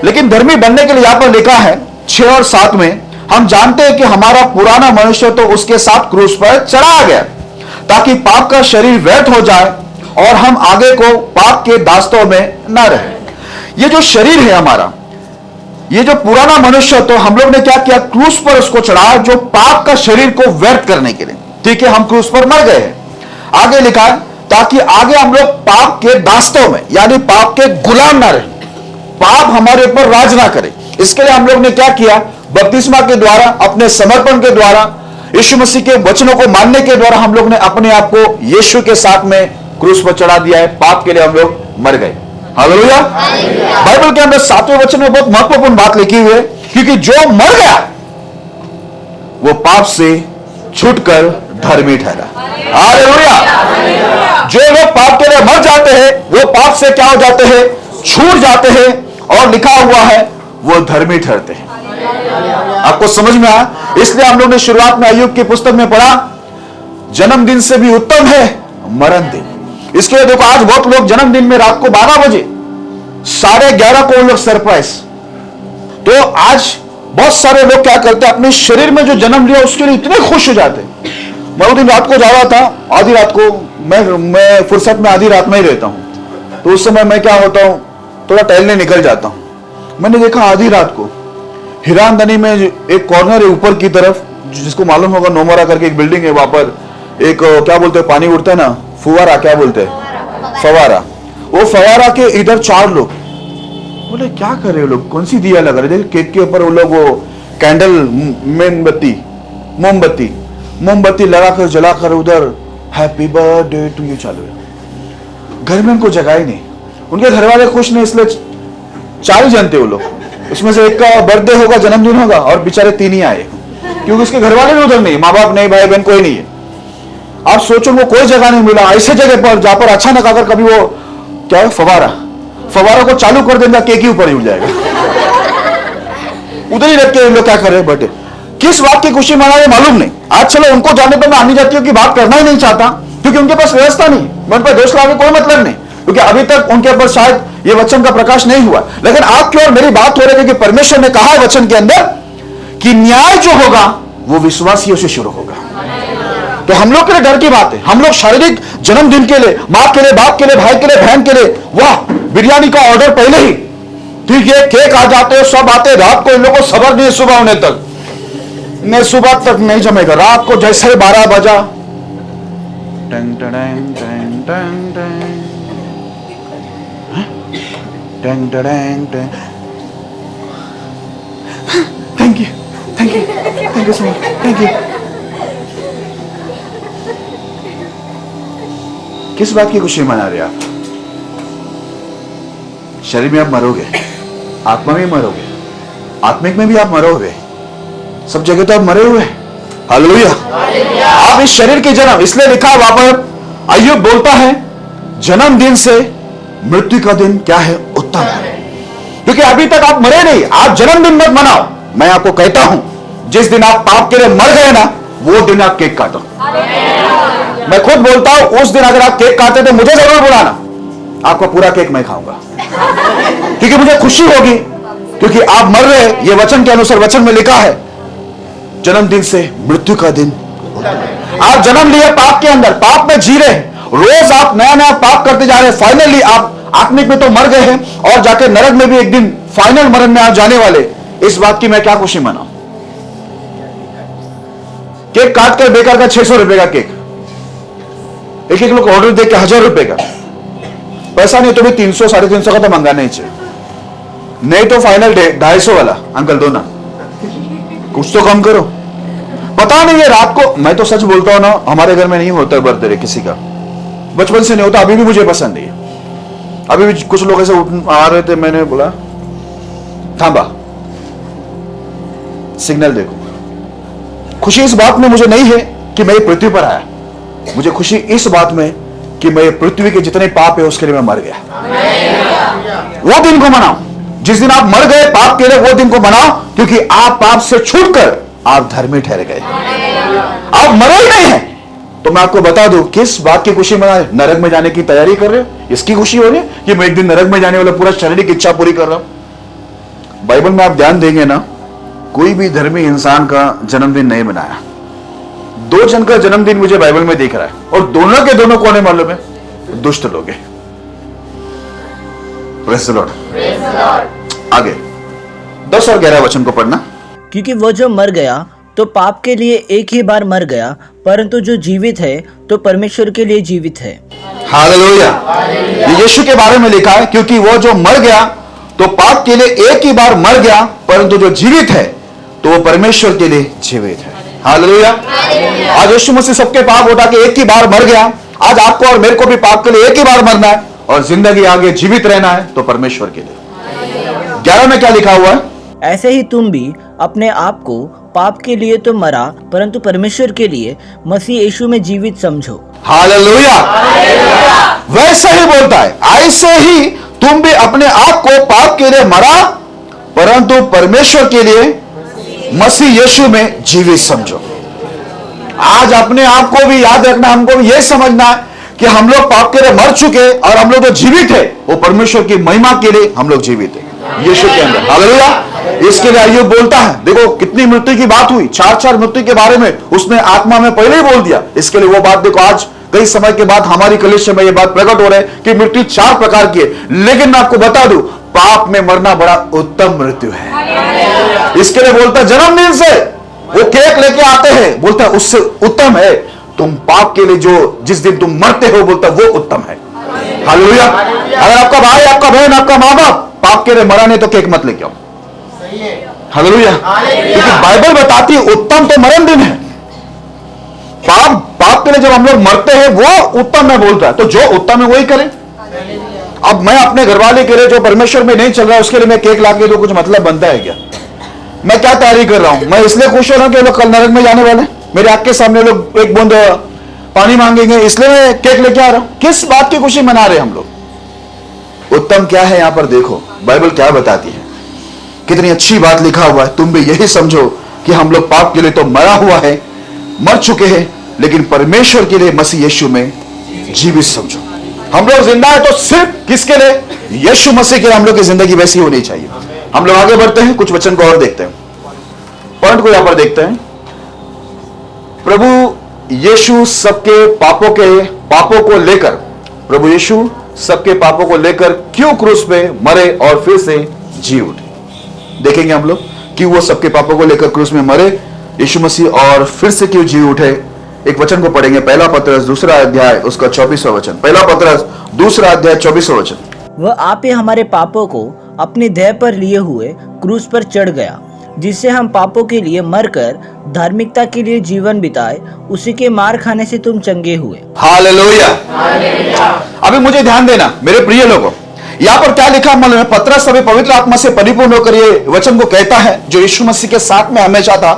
लेकिन धर्मी बनने के लिए यहां पर लिखा है 6 और 7 में, हम जानते हैं कि हमारा पुराना मनुष्य तो उसके साथ क्रूस पर चढ़ाया गया ताकि पाप का शरीर व्यर्थ हो जाए और हम आगे को पाप के दास्तों में न रहे। ये जो शरीर है हमारा, ये जो पुराना मनुष्य, तो हम लोग ने क्या किया? क्रूस पर उसको चढ़ाया, जो पाप का शरीर को व्यर्थ करने के लिए। ठीक है, हम क्रूस पर मर गए हैं। आगे लिखा है ताकि आगे हम लोग पाप के दास्तों में यानी पाप के गुलाम ना रहे, पाप हमारे ऊपर राज ना करे। इसके लिए हम लोग ने क्या किया? बपतिस्मा के द्वारा, अपने समर्पण के द्वारा, यीशु मसीह के वचनों को मानने के द्वारा हम लोग ने अपने आप को यीशु के साथ में क्रूस पर चढ़ा दिया है। पाप के लिए हम लोग मर गए। हालेलुया। बाइबल के अंदर 7वें वचन में बहुत महत्वपूर्ण बात लिखी हुई है, क्योंकि जो मर गया वो पाप से छूटकर धर्मी ठहरा। हालेलुया। जो लोग पाप के लिए मर जाते हैं वो पाप से क्या हो जाते हैं? छूट जाते हैं, और लिखा हुआ है वो धर्मी ठहरते हैं। आपको समझ में आया? इसलिए हम लोग ने शुरुआत में अय्यूब की पुस्तक में पढ़ा, जन्मदिन से भी उत्तम है मरण दिन। इसके लिए देखो, आज बहुत लोग जन्मदिन में रात को 12 बजे 11:30 को उन लोग सरप्राइज। तो आज बहुत सारे लोग क्या करते हैं, अपने शरीर में जो जन्म लिया उसके लिए इतने खुश हो जाते हैं। मैं उस दिन रात को जा रहा था, आधी रात को, मैं फुर्सत में आधी रात में ही रहता हूं, तो उस समय मैं क्या होता हूं, थोड़ा टहलने निकल जाता हूं। मैंने देखा आधी रात को हिरानदनी में एक कॉर्नर है ऊपर की तरफ, जिसको मालूम होगा, नोमरा करके एक बिल्डिंग है, वहां पर एक क्या बोलते हैं, पानी उड़ता है ना, फुवारा, क्या बोलते हैं, फवारा। वो फवारा के इधर 4 लोग बोले क्या कर रहे हो लोग, कौन सी दिया लगा रहे थे केक के ऊपर। वो लोग वो कैंडल, मोमबत्ती लगाकर जलाकर उधर हैप्पी बर्थडे टू यू चालू है। घर में उनको जगह ही नहीं, उनके घर वाले खुश नहीं, इसलिए 4 ही जन थे वो लोग। उसमें से एक का बर्थडे होगा, जन्मदिन होगा, और बेचारे 3 ही आए, क्योंकि उसके घर वाले भी उधर नहीं, माँ बाप नहीं, भाई बहन कोई नहीं है। आप सोचो वो कोई जगह नहीं मिला ऐसे जगह पर जहां पर अचानक आकर कभी वो क्या है, फवारा को चालू कर देगा, केक ही ऊपर ही उड़ जाएगा। उधर ही रख के लोग क्या कर रहे हैं बर्थडे, किस बात की खुशी मना रहे मालूम नहीं। आज चलो उनको जाने पर मैं आनी जातियों की बात करना ही नहीं चाहता, क्योंकि उनके पास व्यवस्था नहीं, मैं उन पर दोष लाने कोई मतलब नहीं, क्योंकि अभी तक उनके ऊपर शायद ये वचन का प्रकाश नहीं हुआ। लेकिन आपकी और मेरी बात हो रही है कि परमेश्वर ने कहा है वचन के अंदर कि न्याय जो होगा वो विश्वासियों से शुरू होगा। तो हम लोग के लिए डर की बात है, हम लोग शारीरिक जन्मदिन के लिए, माँ के लिए, बाप के लिए, भाई के लिए, बहन के लिए, वाह बिरयानी का ऑर्डर पहले ही, ठीक है, केक आ जाते हैं, सब आते, रात को इन लोगों को सबर नहीं सुबह होने तक, नहीं सुबह तक नहीं जमेगा, रात को जैसे 12 बजा टंग टंग टंग टंग टंग टंग टंग। Thank you so much, thank you. किस बात की खुशी मना रहे आप? शरीर में आप मरोगे, आत्मा में मरोगे, आत्मिक में भी आप मरोगे, सब जगह तो आप मरे हुए। हालेलुया। आप इस शरीर के जन्म, इसलिए लिखा वहां पर, अय्यूब बोलता है जन्मदिन से मृत्यु का दिन क्या है, उत्तम है, क्योंकि अभी तक आप मरे नहीं। आप जन्मदिन मत मनाओ, मैं आपको कहता हूं जिस दिन आप पाप के लिए मर गए ना, वो दिन आप केक काटो। मैं खुद बोलता हूं, उस दिन अगर आप केक काटते तो मुझे जरूर बुलाना, आपका पूरा केक मैं खाऊंगा, क्योंकि मुझे खुशी होगी, क्योंकि आप मर रहे। ये वचन के अनुसार, वचन में लिखा है जन्मदिन से मृत्यु का दिन। आप जन्म लिए पाप के अंदर, पाप में जी रहे हैं, रोज आप नया नया पाप करते जा रहे हैं, फाइनली आप आत्मिक में तो मर गए हैं और जाके नरक में भी एक दिन फाइनल मरण में आप जाने वाले। इस बात की मैं क्या खुशी मनाऊं? केक काट कर बेकार का 600 रुपए का केक, एक एक लोग ऑर्डर दे के 1000 रुपए का, पैसा नहीं तो भी 300 350 का तो मंगाना ही चाहिए, नहीं तो फाइनल 250 वाला अंकल दो ना, कुछ तो कम करो। पता नहीं है रात को, मैं तो सच बोलता हूं ना, हमारे घर में नहीं होता बर्थडे किसी का, बचपन से नहीं होता, अभी भी मुझे पसंद नहीं है। अभी भी कुछ लोग ऐसे आ रहे थे, मैंने बोला थांबा, सिग्नल देखो। खुशी इस बात में मुझे नहीं है कि मैं पृथ्वी पर आया, मुझे खुशी इस बात में कि मैं पृथ्वी के जितने पाप है उसके लिए मैं मर गया। वो दिन को मनाओ जिस दिन आप मर गए पाप के लिए, वो दिन को मनाओ, क्योंकि आप पाप से छूटकर आप धर्मी ठहर गए, आप मरे ही नहीं है। तो मैं आपको बता दूं किस बात की खुशी मना, नरक में जाने की तैयारी कर रहे हो, इसकी खुशी हो रही है कि मैं एक दिन नरक में जाने वाला पूरा शारीरिक इच्छा पूरी कर रहा हूं। बाइबल में आप ध्यान देंगे ना, कोई भी धर्मी इंसान का जन्मदिन नहीं मनाया। 2 जन का जन्मदिन मुझे बाइबल में दिख रहा है, और दोनों के दोनों कौन है मालूम है? दुष्ट लोग हैं। Praise the Lord. आगे 10 और 11 वचन को पढ़ना। क्योंकि वो जो मर गया तो पाप के लिए एक ही बार मर गया, परंतु जो जीवित है तो परमेश्वर के लिए जीवित है। हालेलुया। ये यीशु के बारे में लिखा है, क्योंकि वो जो मर गया तो पाप के लिए एक ही बार मर गया, परंतु जो जीवित है तो वो परमेश्वर के लिए जीवित है। हालेलुया। आज यीशु मसीह सबके पाप उठा के एक ही बार मर गया। आज आपको और मेरे को भी पाप के लिए एक ही बार मरना है और जिंदगी आगे जीवित रहना है तो परमेश्वर के लिए। 11 में क्या लिखा हुआ है? ऐसे ही तुम भी अपने आप को पाप के लिए तो मरा, परंतु परमेश्वर के लिए मसीह यीशु में जीवित समझो। हालेलुया। वैसे ही बोलता है, ऐसे ही तुम भी अपने आप को पाप के लिए मरा, परंतु परमेश्वर के लिए मसीह यीशु में जीवित समझो। आज अपने आप को भी याद रखना, हमको भी यह समझना है कि हम लोग पाप के लिए मर चुके और हम लोग जो जीवित है वो परमेश्वर की महिमा के लिए हम लोग जीवित है यीशु के अंदर। हालेलुया। इसके लिए अय्यूब बोलता है, देखो कितनी मृत्यु की बात हुई, 4 मृत्यु के बारे में उसने आत्मा में पहले ही बोल दिया। इसके लिए वो बात देखो, आज कई समय के बाद हमारी कलीसिया में ये बात प्रकट हो रहा है कि मृत्यु 4 प्रकार की है। लेकिन मैं आपको बता दूं, पाप में मरना बड़ा उत्तम मृत्यु है। इसके लिए बोलता है, जन्मदिन से वो केक लेके आते हैं, बोलता है उससे उत्तम है तुम पाप के लिए जो जिस दिन तुम मरते हो, बोलता है वो उत्तम है। हालेलुया। अगर आपका भाई, आपका बहन, आपका माँ बाप पाप के लिए मरा नहीं तो केक मत लेके आओ। हालेलुया। क्योंकि बाइबल बताती है उत्तम तो मरण दिन है। पाप के लिए जब हम लोग मरते हैं वो उत्तम में बोलता है, तो जो उत्तम है वही करें। अब मैं अपने घरवाले के लिए जो परमेश्वर में नहीं चल रहा है उसके लिए मैं केक लाके तो कुछ मतलब बनता है क्या? मैं क्या तैयारी कर रहा हूं? मैं इसलिए खुश हो रहा हूं कि लोग कल नरक में जाने वाले, मेरे आंख के सामने लोग एक बूंद पानी मांगेंगे, इसलिए मैं केक लेके आ रहा हूं। किस बात की खुशी मना रहे हम लोग? उत्तम क्या है यहां पर देखो बाइबल क्या बताती है, कितनी अच्छी बात लिखा हुआ है। तुम भी यही समझो कि हम लोग पाप के लिए तो मरा हुआ है, मर चुके हैं, लेकिन परमेश्वर के लिए मसीह यीशु में जीवित समझो। हम लोग जिंदा है तो सिर्फ किसके लिए? यीशु मसीह के लिए हम लोग की जिंदगी वैसी होनी चाहिए। हम लोग आगे बढ़ते हैं, कुछ वचन को और देखते हैं, पॉइंट को यहां पर देखते हैं। प्रभु यीशु सबके पापों को लेकर, प्रभु यीशु सबके पापों को लेकर क्यों क्रूस पे मरे और फिर से जी उठे? देखेंगे हम लोग कि वो सबके पापों को लेकर क्रूस में मरे यीशु मसीह और फिर से क्यों जी उठे। एक वचन को पढ़ेंगे, पहला पतरस 2 अध्याय उसका 24वां वचन। पहला पतरस 2 अध्याय 24वां वचन। वह आप ही हमारे पापों को अपने देह पर लिए हुए क्रूस पर चढ़ गया, जिससे हम पापों के लिए मरकर धार्मिकता के लिए जीवन बिताए, उसी के मार खाने से तुम चंगे हुए। हालेलुया। अभी मुझे ध्यान देना मेरे प्रिय लोगों, यहां पर क्या लिखा मालूम है? पतरस अभी पवित्र आत्मा से परिपूर्ण होकर ये वचन को कहता है जो यीशु मसीह के साथ में हमेशा था।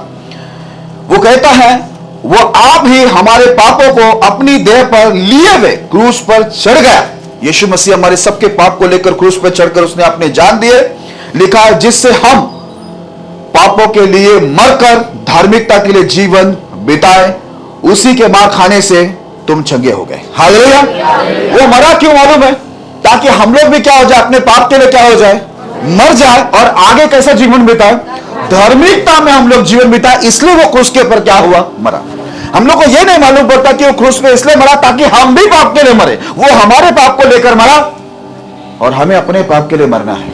वो कहता है वो आप ही हमारे पापों को अपनी देह पर लिए हुए क्रूस पर चढ़ गया। यीशु मसीह हमारे सबके पाप को लेकर क्रूस पर चढ़कर उसने अपने जान दिए। लिखा है जिससे हम पापों के लिए मरकर धार्मिकता के लिए जीवन बिताए, उसी के मार खाने से तुम चंगे हो गए। हालेलुया। वो मरा क्यों मालूम है? ताकि हम लोग भी क्या हो जाए, अपने पाप के लिए क्या हो जाए, मर जाए और आगे कैसा जीवन बिताए, धार्मिकता में हम लोग जीवन बिताए, इसलिए वो क्रूस के ऊपर क्या हुआ, मरा। हम लोग को यह नहीं मालूम पड़ता कि वो क्रूस पे इसलिए मरा ताकि हम भी पाप के लिए मरे। वो हमारे पाप को लेकर मरा और हमें अपने पाप के लिए मरना है।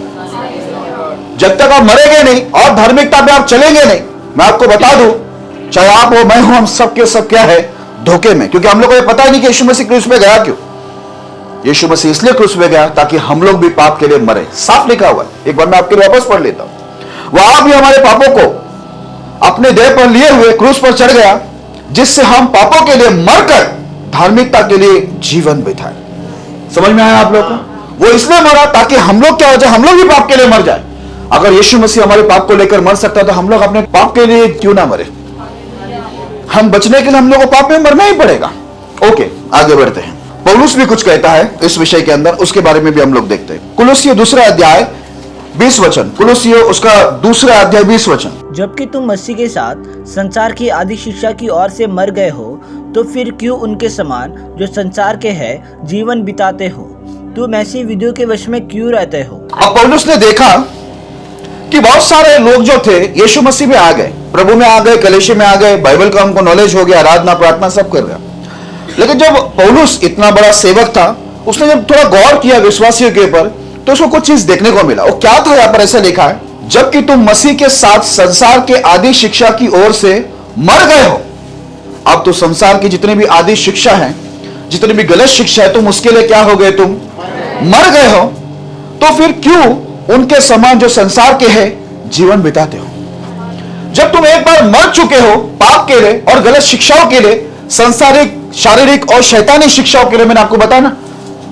जब तक आप मरेंगे नहीं और धार्मिकता पे आप चलेंगे नहीं, मैं आपको बता दूं, चाहे आप हो, मैं हूं, हम सब के सब क्या है, धोखे में। क्योंकि हम लोग को ये पता ही नहीं कि यीशु मसीह क्रूस पे गया क्यों। यीशु मसीह इसलिए क्रूस पे गया ताकि हम लोग भी पाप के लिए मरे। साफ लिखा हुआ है। एक बार मैं आपके लिए वापस पढ़ लेता हूं। वहां भी हमारे पापों को अपने देह पर लिए हुए क्रूस पर चढ़ गया, जिससे हम पापों के लिए मरकर धार्मिकता के लिए जीवन बिताए। समझ में आया आप लोग को? वो इसलिए मरा ताकि हम लोग क्या हो जाए, हम लोग भी पाप के लिए मर जाए। अगर यीशु मसीह हमारे पाप को लेकर मर सकता तो हम लोग अपने पाप के लिए क्यों ना मरे। हम बचने के लिए हम लोग को पाप में मरना ही पड़ेगा। ओके, आगे बढ़ते हैं। पौलुस भी कुछ कहता है इस विषय के अंदर, उसके बारे में भी हम लोग देखते हैं। कुलुस्सियों दूसरा अध्याय 20 वचन। कुलुस्सियों उसका दूसरा अध्याय 20 वचन। जबकि तुम मसीह के साथ संसार की आदि शिक्षा की ओर से मर गए हो, तो फिर क्यों उनके समान जो संसार के है जीवन बिताते हो? तुम ऐसी विधियों के वश में क्यों रहते हो? अब पौलुस ने देखा कि बहुत सारे लोग जो थे यीशु मसीह में आ गए, प्रभु में आ गए, कलीसिया में आ गए, बाइबल का हमको नॉलेज हो गया, आराधना प्रार्थना सब कर गया। लेकिन जब पौलुस इतना बड़ा सेवक था, उसने जब थोड़ा गौर किया विश्वासियों के ऊपर, तो उसको कुछ चीज देखने को मिला। वो क्या था? यहां पर ऐसा लिखा है, जबकि तुम मसीह के साथ संसार के आदि शिक्षा की ओर से मर गए हो। अब तो संसार की जितनी भी आदि शिक्षा है, जितनी भी गलत शिक्षा है, तुम उसके लिए क्या हो गए? तुम मर गए हो। तो फिर क्यों उनके समान जो संसार के है जीवन बिताते हो? जब तुम एक बार मर चुके हो पाप के लिए और गलत शिक्षाओं के लिए, संसारिक, शारीरिक और शैतानी शिक्षाओं के लिए, मैंने आपको बताया ना,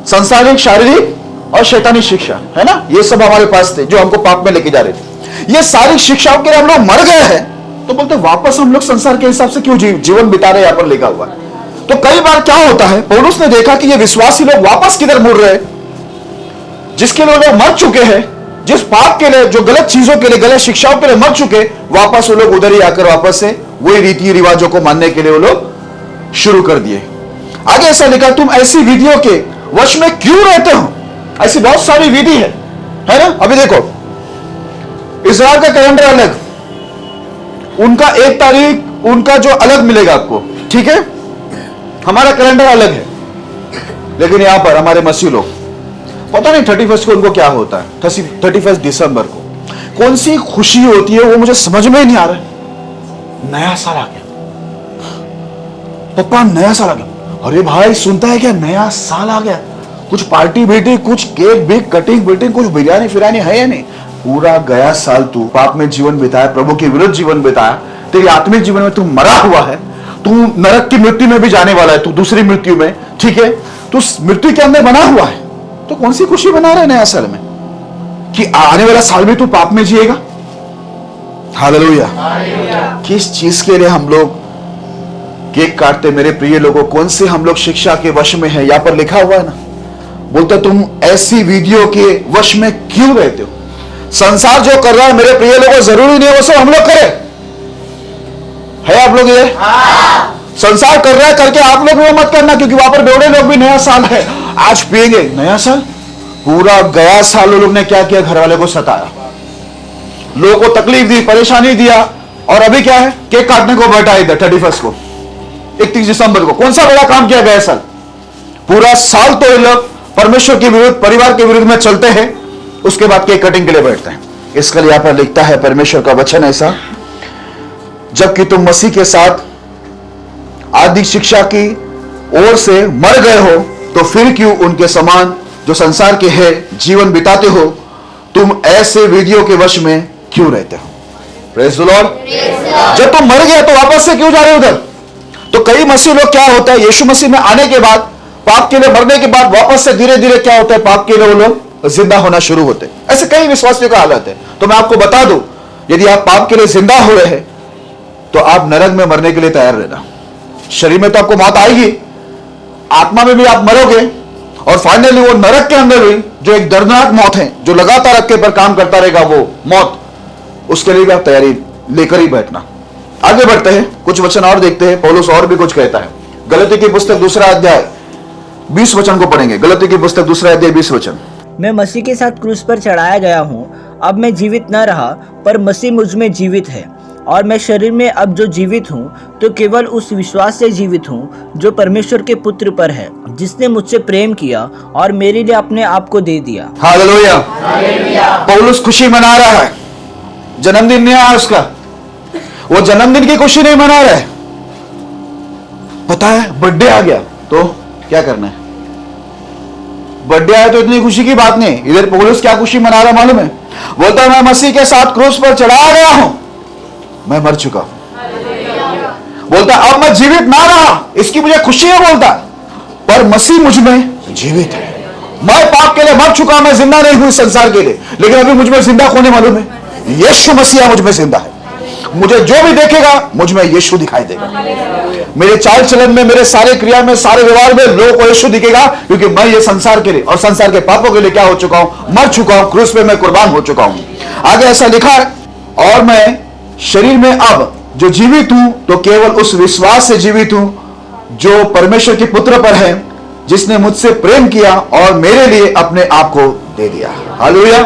संसारिक, शारीरिक और शैतानी शिक्षा है ना, ये सब हमारे पास थे जो हमको पाप में लेके जा रहे थे। ये सारी शिक्षाओं के लिए हम लोग मर गए हैं, तो बोलते वापस हम लोग संसार के हिसाब से क्यों जीवन बिता रहे, यहां पर लिखा हुआ है। तो कई बार क्या होता है, पौलुस ने देखा कि ये विश्वासी लोग वापस किधर मुड़ रहे, जिसके लिए लोग मर चुके हैं, जिस पाप के लिए, जो गलत चीजों के लिए, गलत शिक्षाओं के लिए मर चुके, वापस वो लोग उधर ही आकर वापस से वही रीति रिवाजों को मानने के लिए वो लोग शुरू कर दिए। आगे ऐसा लिखा, तुम ऐसी विधियों के वश में क्यों रहते हो? ऐसी बहुत सारी विधि है ना। अभी देखो, इस्राएल का कैलेंडर अलग, उनका एक तारीख उनका जो अलग मिलेगा आपको, ठीक है। हमारा कैलेंडर अलग है, लेकिन यहां पर हमारे मसीह लोग, पता नहीं 31 को उनको क्या होता है, 31 दिसंबर को कौन सी खुशी होती है, वो मुझे समझ में ही नहीं आ रहा है। नया साल आ गया, पप्पा नया साल आ गया। अरे भाई सुनता है क्या, नया साल आ गया, कुछ पार्टी बेटी, कुछ केक बेक, कटिंग बेटिंग, कुछ बिरयानी फिरानी है या नहीं? पूरा गया साल तू पाप में जीवन बिताया, प्रभु के विरुद्ध जीवन बिताया, तेरी आत्मिक जीवन में तू मरा हुआ है, तू नरक की मृत्यु में भी जाने वाला है, तू दूसरी मृत्यु में, ठीक है, तू मृत्यु के अंदर बना हुआ है। तो कौन सी खुशी बना रहा है नया साल में कि आने वाला साल में तू पाप में जिएगा? हालेलुया। किस चीज के लिए हम लोग केक काटते मेरे प्रिय लोगों? कौन से हम लोग शिक्षा के वश में है? यहां पर लिखा हुआ है ना, बोलते तुम ऐसी विधियों के वश में क्यों रहते हो? संसार जो कर रहा है मेरे प्रिय लोगों, जरूरी नहीं है वो सब हम लोग करें, है आप लोग ये? संसार कर रहा है करके आप लोग वो मत करना, क्योंकि वहां पर बेवड़े लोग भी नया साल है आज पिएंगे। नया साल, पूरा गया साल लोग ने क्या किया? घर वाले को सताया, लोगों को तकलीफ दी, परेशानी दिया, और अभी क्या है? केक काटने को बैठा इधर 31 को, 31 दिसंबर को। कौन सा बड़ा काम किया गया साल? पूरा साल तो ये लोग परमेश्वर के विरुद्ध, परिवार के विरुद्ध में चलते हैं, उसके बाद केक कटिंग के लिए बैठते हैं। इसके लिए यहां पर लिखता है परमेश्वर का वचन ऐसा, जबकि तुम मसीह के साथ आदि शिक्षा की ओर से मर गए हो, तो फिर क्यों उनके समान जो संसार के है जीवन बिताते हो? तुम ऐसे विधियों के वश में क्यों रहते हो? Praise the Lord. जब तुम मर गए तो वापस से क्यों जा रहे हो उधर? तो कई मसीह लोग क्या होता है, यीशु मसीह में आने के बाद, पाप के लिए मरने के बाद वापस से धीरे धीरे क्या होता है, पाप के लिए वो लोग जिंदा होना शुरू होते हैं। ऐसे कई विश्वासियों का हालत है। तो मैं आपको बता दूं, यदि आप पाप के लिए जिंदा हो रहे हैं तो आप नरक में मरने के लिए तैयार रहना। शरीर में तो आपको मौत आएगी, आत्मा में भी आप मरोगे, और फाइनली वो नरक के अंदर भी जो एक दर्दनाक मौत है, जो लगातार आपके पर काम करता रहेगा, वो मौत, उसके लिए भी आप तैयारी लेकर ही बैठना। आगे बढ़ते हैं, कुछ वचन और देखते हैं। पौलुस और भी कुछ कहता है। गलती की पुस्तक दूसरा अध्याय 20 वचन को पढ़ेंगे। गलती की पुस्तक दूसरा अध्याय 20 वचन। मैं मसीह के साथ क्रूस पर चढ़ाया गया हूँ, अब मैं जीवित न रहा, पर मसीह मुझ में जीवित है, और मैं शरीर में अब जो जीवित हूँ तो केवल उस विश्वास से जीवित हूँ जो परमेश्वर के पुत्र पर है, जिसने मुझसे प्रेम किया और मेरे लिए अपने आप को दे दिया। हालेलुया। पौलुस खुशी मना रहा है, जन्मदिन नहीं आया उसका, वो जन्मदिन की खुशी नहीं मना रहा है। पता है बर्थडे आ गया तो क्या करना है, बर्थडे आया तो इतनी खुशी की बात नहीं। इधर पौलुस क्या खुशी मना रहा मालूम है, बोलता है मैं मसीह के साथ क्रूस पर चढ़ाया गया हूं, मैं मर चुका हूं। बोलता अब मैं जीवित ना रहा, इसकी मुझे खुशी है, बोलता पर मसीह मुझ में जीवित है। मैं पाप के लिए मर चुका, मैं जिंदा नहीं हूं इस संसार के लिए, लेकिन अभी मुझ में जिंदा कौन है मालूम है, यीशु मसीह मुझ में जिंदा है। मुझे जो भी देखेगा मुझ में यीशु दिखाई देगा, मेरे चाल चलन में, मेरे सारे क्रिया में, सारे व्यवहार में लोगों को यीशु दिखेगा, क्योंकि मैं ये संसार के लिए और संसार के पापों के लिए क्या हो चुका हूं, मर चुका हूं, क्रूस पे मैं कुर्बान हो चुका हूं। आगे ऐसा लिखा है, और मैं शरीर में अब जो जीवित हूं तो केवल उस विश्वास से जीवित हूं जो परमेश्वर के पुत्र पर है, जिसने मुझसे प्रेम किया और मेरे लिए अपने आप को दे दिया। हालेलुया।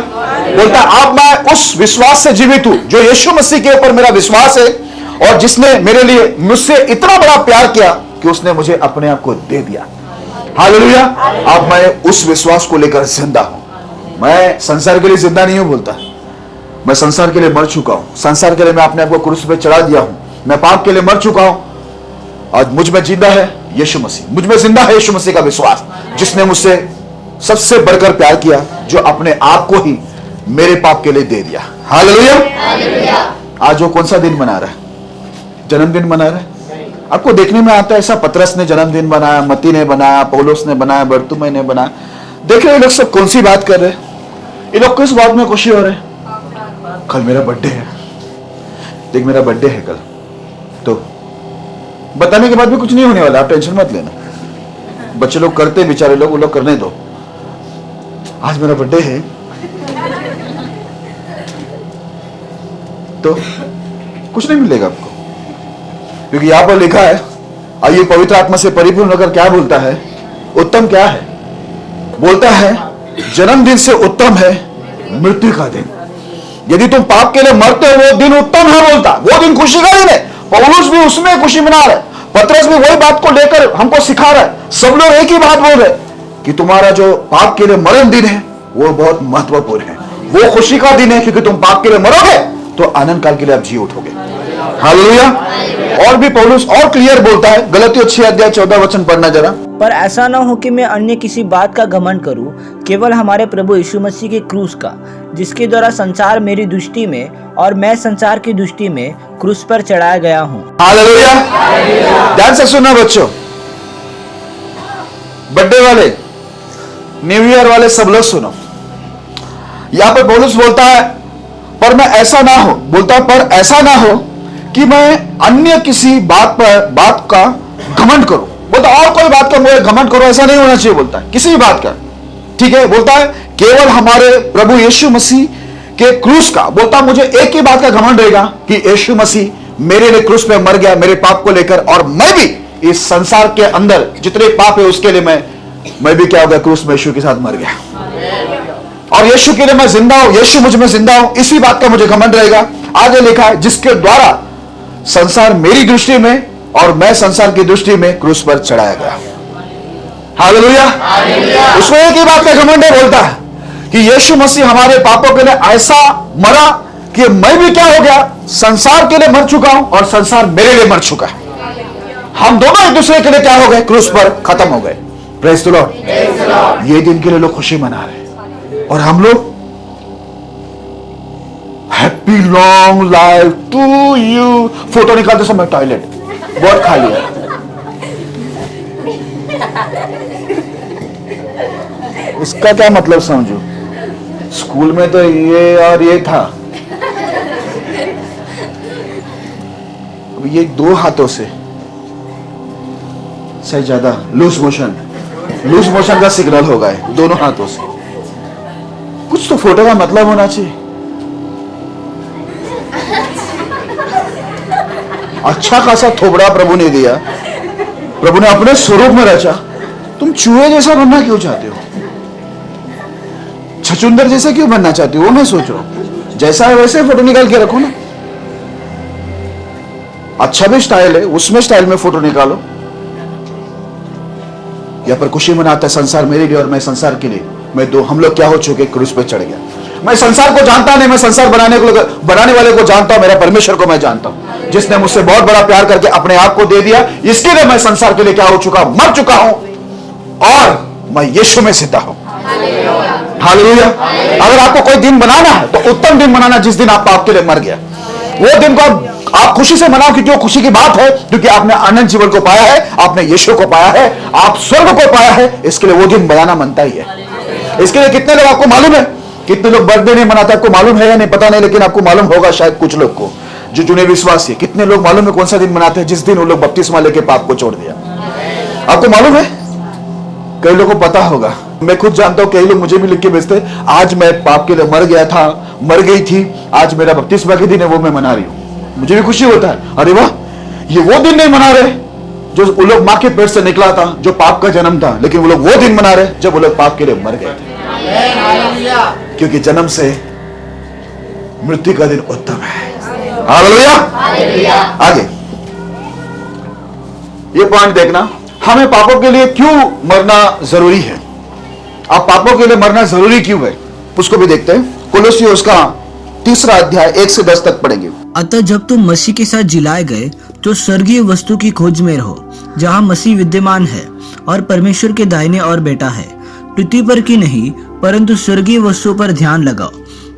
बोलता अब मैं उस विश्वास से जीवित हूं जो यीशु मसीह के ऊपर मेरा विश्वास है, और जिसने मेरे लिए मुझसे इतना बड़ा प्यार किया कि उसने मुझे अपने आप को दे दिया। हालेलुया। अब मैं उस विश्वास को लेकर जिंदा हूं, मैं संसार के लिए जिंदा नहीं हूं, बोलता मैं संसार के लिए मर चुका हूं, संसार के लिए मैं अपने आप को क्रूस पे चढ़ा दिया हूं, मैं पाप के लिए मर चुका हूं, आज मुझ में जिंदा है यीशु मसीह, मुझ में जिंदा है यीशु मसीह का विश्वास, जिसने मुझसे सबसे बढ़कर प्यार किया, जो अपने आप को ही मेरे पाप के लिए दे दिया। हालेलुया। आज वो कौन सा दिन मना रहा है, जन्मदिन मना रहा है। आपको देखने में आता है ऐसा, पतरस ने जन्मदिन बनाया, मती ने बनाया, पौलुस ने बनाया, बरतुमै ने बनाया। देख रहे लोग सब कौन सी बात कर रहे हैं, ये लोग किस बात में खुशी हो रहे हैं, कल मेरा बर्थडे है, देख मेरा बर्थडे है कल, तो बताने के बाद भी कुछ नहीं होने वाला, आप टेंशन मत लेना। बच्चे लोग करते बेचारे लोग, वो लोग करने दो, आज मेरा बर्थडे है तो कुछ नहीं मिलेगा आपको, क्योंकि यहां पर लिखा है, आइए पवित्र आत्मा से परिपूर्ण होकर क्या बोलता है, उत्तम क्या है, बोलता है जन्मदिन से उत्तम है मृत्यु का दिन। यदि तुम पाप के लिए मरते हो वो दिन उत्तम है, बोलता वो दिन खुशी का दिन है। पौलुस भी उसमें खुशी मना रहा है, पतरस भी वही बात को लेकर हमको सिखा रहा है, सब लोग एक ही बात बोल रहे कि तुम्हारा जो पाप के लिए मरण दिन है वो बहुत महत्वपूर्ण है, वो खुशी का दिन है, क्योंकि तुम पाप के लिए मरोगे तो आनंद काल के लिए आप जी उठोगे। हालेलुया। और भी पौलुस और क्लियर बोलता है, गलतियों 6:14 पढ़ना जरा। पर ऐसा न हो कि मैं अन्य किसी बात का घमंड करूं, केवल हमारे प्रभु यीशु मसीह के क्रूस का, जिसके द्वारा संसार मेरी दृष्टि में और मैं संसार की दृष्टि में क्रूस पर चढ़ाया गया हूं। हालेलुया। ध्यान से सुनना बच्चों, बर्थडे वाले, न्यू ईयर वाले सब लोग सुनो। यहां पर पौलुस बोलता है पर मैं ऐसा ना हो, बोलता है पर ऐसा ना हो कि मैं अन्य किसी बात का घमंड करूं, बोलता और कोई बात का मुझे घमंड करो, ऐसा नहीं होना चाहिए, बोलता है किसी भी बात का, ठीक है। बोलता है केवल हमारे प्रभु यीशु मसीह के क्रूस का, बोलता मुझे एक ही बात का घमंड रहेगा कि यीशु मसीह मेरे लिए क्रूस पे मर गया मेरे पाप को लेकर, और मैं भी इस संसार के अंदर जितने पाप है उसके लिए मैं भी क्या हो गया, क्रूस में यीशु के साथ मर गया, और यीशु के लिए मैं जिंदा हूं, यीशु मुझ में जिंदा हूं, इसी बात का मुझे घमंड रहेगा। आगे लिखा है जिसके द्वारा संसार मेरी दृष्टि में और मैं संसार की दृष्टि में क्रूस पर चढ़ाया गया। हालेलुया। उसको एक ही बात का घमंड है, बोलता है कि यीशु मसीह हमारे पापों के लिए ऐसा मरा कि मैं भी क्या हो गया, संसार के लिए मर चुका हूं और संसार मेरे लिए मर चुका है, हम दोनों एक दूसरे के लिए क्या हो गए, क्रूस पर खत्म हो गए। Praise the Lord. ये दिन के लिए लोग खुशी मना रहे हैं, और हम लोग happy long life to you, photo निकालते समय टॉयलेट बहुत खाली है। उसका क्या मतलब समझो, स्कूल में तो ये और ये था, ये 2 हाथों से सही ज्यादा लूज मोशन का सिग्नल होगा, है दोनों हाथों से। कुछ तो फोटो का मतलब होना चाहिए। अच्छा खासा थोबड़ा प्रभु ने दिया, प्रभु ने अपने स्वरूप में रचा, तुम चूहे जैसा बनना क्यों चाहते हो? छछूंदर जैसे क्यों बनना चाहती हो, वो मैं सोच रहा हूं। जैसा है वैसे फोटो निकाल के रखो ना। अच्छा भी स्टाइल है, उसमें स्टाइल में फोटो निकालो। यहां पर खुशी मनाता है संसार मेरे लिए और मैं संसार के लिए। हम लोग क्या हो चुके, क्रूस पे चढ़ गया। मैं संसार को जानता नहीं, मैं संसार बनाने वाले को जानता हूं, मेरा परमेश्वर को मैं जानता हूं, जिसने मुझसे बहुत बड़ा प्यार करके अपने आप को दे दिया। इसके लिए मैं संसार के लिए क्या हो चुका, मर चुका हूं और मैं यीशु में जिंदा हूं। हालेलुया। अगर आपको कोई दिन बनाना है तो उत्तम दिन बनाना जिस दिन आप पाप के लिए मर गया। वो दिन को आप खुशी से मनाओ, क्योंकि वो खुशी की बात है, क्योंकि आपने अनंत जीवन को पाया है, आपने यीशु को पाया है, आप स्वर्ग को पाया है। इसके लिए वो दिन बनाना मनता ही है। इसके लिए कितने लोग, आपको मालूम है कितने लोग बर्थडे नहीं मनाते, आपको मालूम है या नहीं पता नहीं, लेकिन आपको मालूम होगा शायद कुछ लोग को जो जुने विश्वासी। कितने लोग मालूम है कौन सा दिन मनाते हैं, जिस दिन वो लोग बपतिस्मा लेके पाप को छोड़ दिया। आपको मालूम है, कई लोगों को पता होगा, मैं खुद जानता हूं। कई लोग मुझे भी लिख के भेजते, आज मैं पाप के लिए मर गया था, मर गई थी, आज मेरा बपतिस्मा के दिन है, वो मैं मना रही हूं। मुझे भी खुशी होता है, अरे वाह, ये वो दिन नहीं मना रहे जो वो लोग मां के पेट से निकला था, जो पाप का जन्म था, लेकिन वो लोग वो दिन मना रहे जब वो लोग पाप के लिए मर गए थे। क्योंकि जन्म से मृत्यु का दिन उत्तम है। हालेलुया। आगे ये पॉइंट देखना, हमें पापों के लिए क्यों मरना जरूरी है। आप पापों के लिए मरना जरूरी क्यों है, उसको भी देखते हैं। कोलोसियों उसका 3 अध्याय 1 से 10 तक पढ़ेंगे। अतः जब तुम मसीह के साथ जिलाए गए तो स्वर्गीय वस्तु की खोज में रहो, जहाँ मसीह विद्यमान है और परमेश्वर के दाहिने और बैठा है। पृथ्वी पर की नहीं परंतु स्वर्गीय वस्तुओं पर ध्यान लगाओ,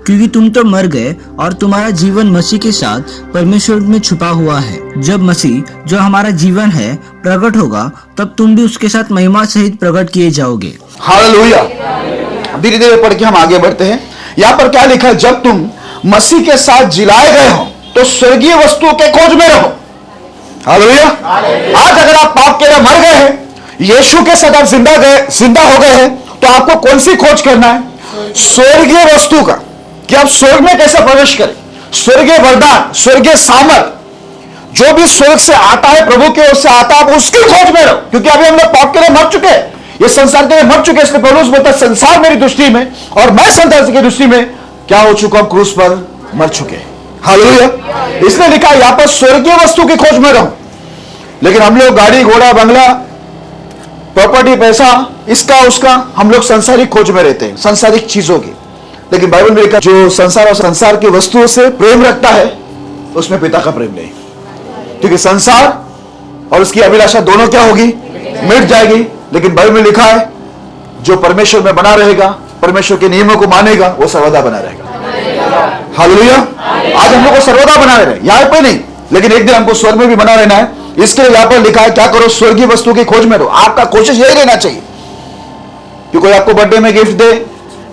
क्योंकि तुम तो मर गए और तुम्हारा जीवन मसीह के साथ परमेश्वर में छुपा हुआ है। जब मसीह जो हमारा जीवन है प्रकट होगा, तब तुम भी उसके साथ महिमा सहित प्रकट किए जाओगे। हालेलुया। धीरे धीरे पढ़ के हम आगे बढ़ते हैं। यहां पर क्या लिखा है, जब तुम मसीह के साथ जिलाए गए हो तो स्वर्गीय वस्तुओं के खोज में रहो। हालेलुया। आज अगर आप पाप के लिए मर गए हैं, यीशु के साथ आप जिंदा हो गए हैं, तो आपको कौन सी खोज करना है, स्वर्गीय वस्तु का, कि आप स्वर्ग में कैसे प्रवेश करें। स्वर्गीय वरदान, स्वर्गीय सामर्थ, जो भी स्वर्ग से आता है, प्रभु की ओर से आता है, आप उसकी खोज में रहो। क्योंकि अभी हम लोग पाप के लिए मर चुके हैं, ये संसार के लिए मर चुके हैं। इसलिए पौलुस बोलता है, संसार मेरी दृष्टि में और मैं संसार की दृष्टि में क्या हो चुका हूं, क्रूस पर मर चुके हैं। हालेलुया। इसलिए लिखा यहां पर स्वर्गीय वस्तु की खोज में रहो। लेकिन हम लोग गाड़ी घोड़ा बंगला प्रॉपर्टी पैसा इसका उसका, हम लोग संसारिक खोज में रहते हैं, संसारिक चीजों की। लेकिन बाइबल में लिखा, जो संसार और संसार की वस्तुओं से प्रेम रखता है उसमें पिता का प्रेम नहीं। क्योंकि संसार और उसकी अभिलाषा दोनों क्या होगी, मिट जाएगी। लेकिन बाइबल में लिखा है, जो परमेश्वर में बना रहेगा, परमेश्वर के नियमों को मानेगा, वो सर्वदा बना रहेगा। हालेलुया। आज हम लोग को सर्वदा बना रहे, यहां पे नहीं, लेकिन एक दिन हमको स्वर्ग में भी बना रहना है। इसके लिए यहां पर लिखा है, क्या करो, स्वर्गीय वस्तु की खोज में रहो। आपका कोशिश यही रहना चाहिए कि कोई आपको बर्थडे में गिफ्ट दे,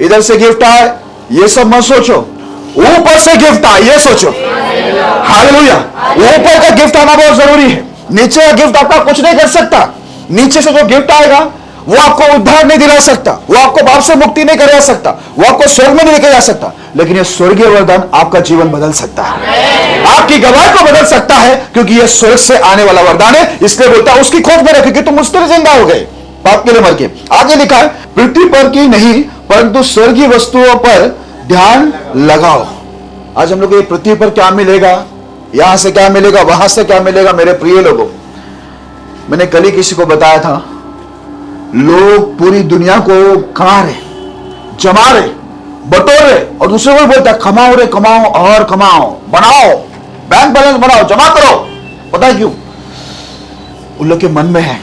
इधर से गिफ्ट आए, ये सब मत सोचो, ऊपर से गिफ्ट आए ये सोचो। हालेलुया। ऊपर का गिफ्ट आना बहुत जरूरी है। नीचे का गिफ्ट आपका कुछ नहीं कर सकता। नीचे से जो गिफ्ट आएगा वो आपको उद्धार नहीं दिला सकता, वो आपको पाप से मुक्ति नहीं करवा सकता, वो आपको स्वर्ग में नहीं लेके जा सकता। लेकिन ये स्वर्गीय वरदान आपका जीवन बदल सकता है, आपकी गवाही को बदल सकता है, क्योंकि ये स्वर्ग से आने वाला वरदान है। इसलिए बोलता है उसकी खोज में रखो, क्योंकि तुम उस तरह जिंदा हो गए पाप के लिए मर के। आगे लिखा है, पृथ्वी पर की नहीं परंतु स्वर्गीय वस्तुओं पर ध्यान लगाओ। आज हम लोग ये पृथ्वी पर क्या मिलेगा, यहां से क्या मिलेगा, वहां से क्या मिलेगा। मेरे प्रिय लोगों, मैंने कल ही किसी को बताया था, लोग पूरी दुनिया को खा रहे, जमा रहे, बटोर रहे, और दूसरे को बोलता है कमाओ रे कमाओ और कमाओ, बनाओ, बैंक बैलेंस बनाओ, जमा करो। पता है क्यों? उन लोग के मन में है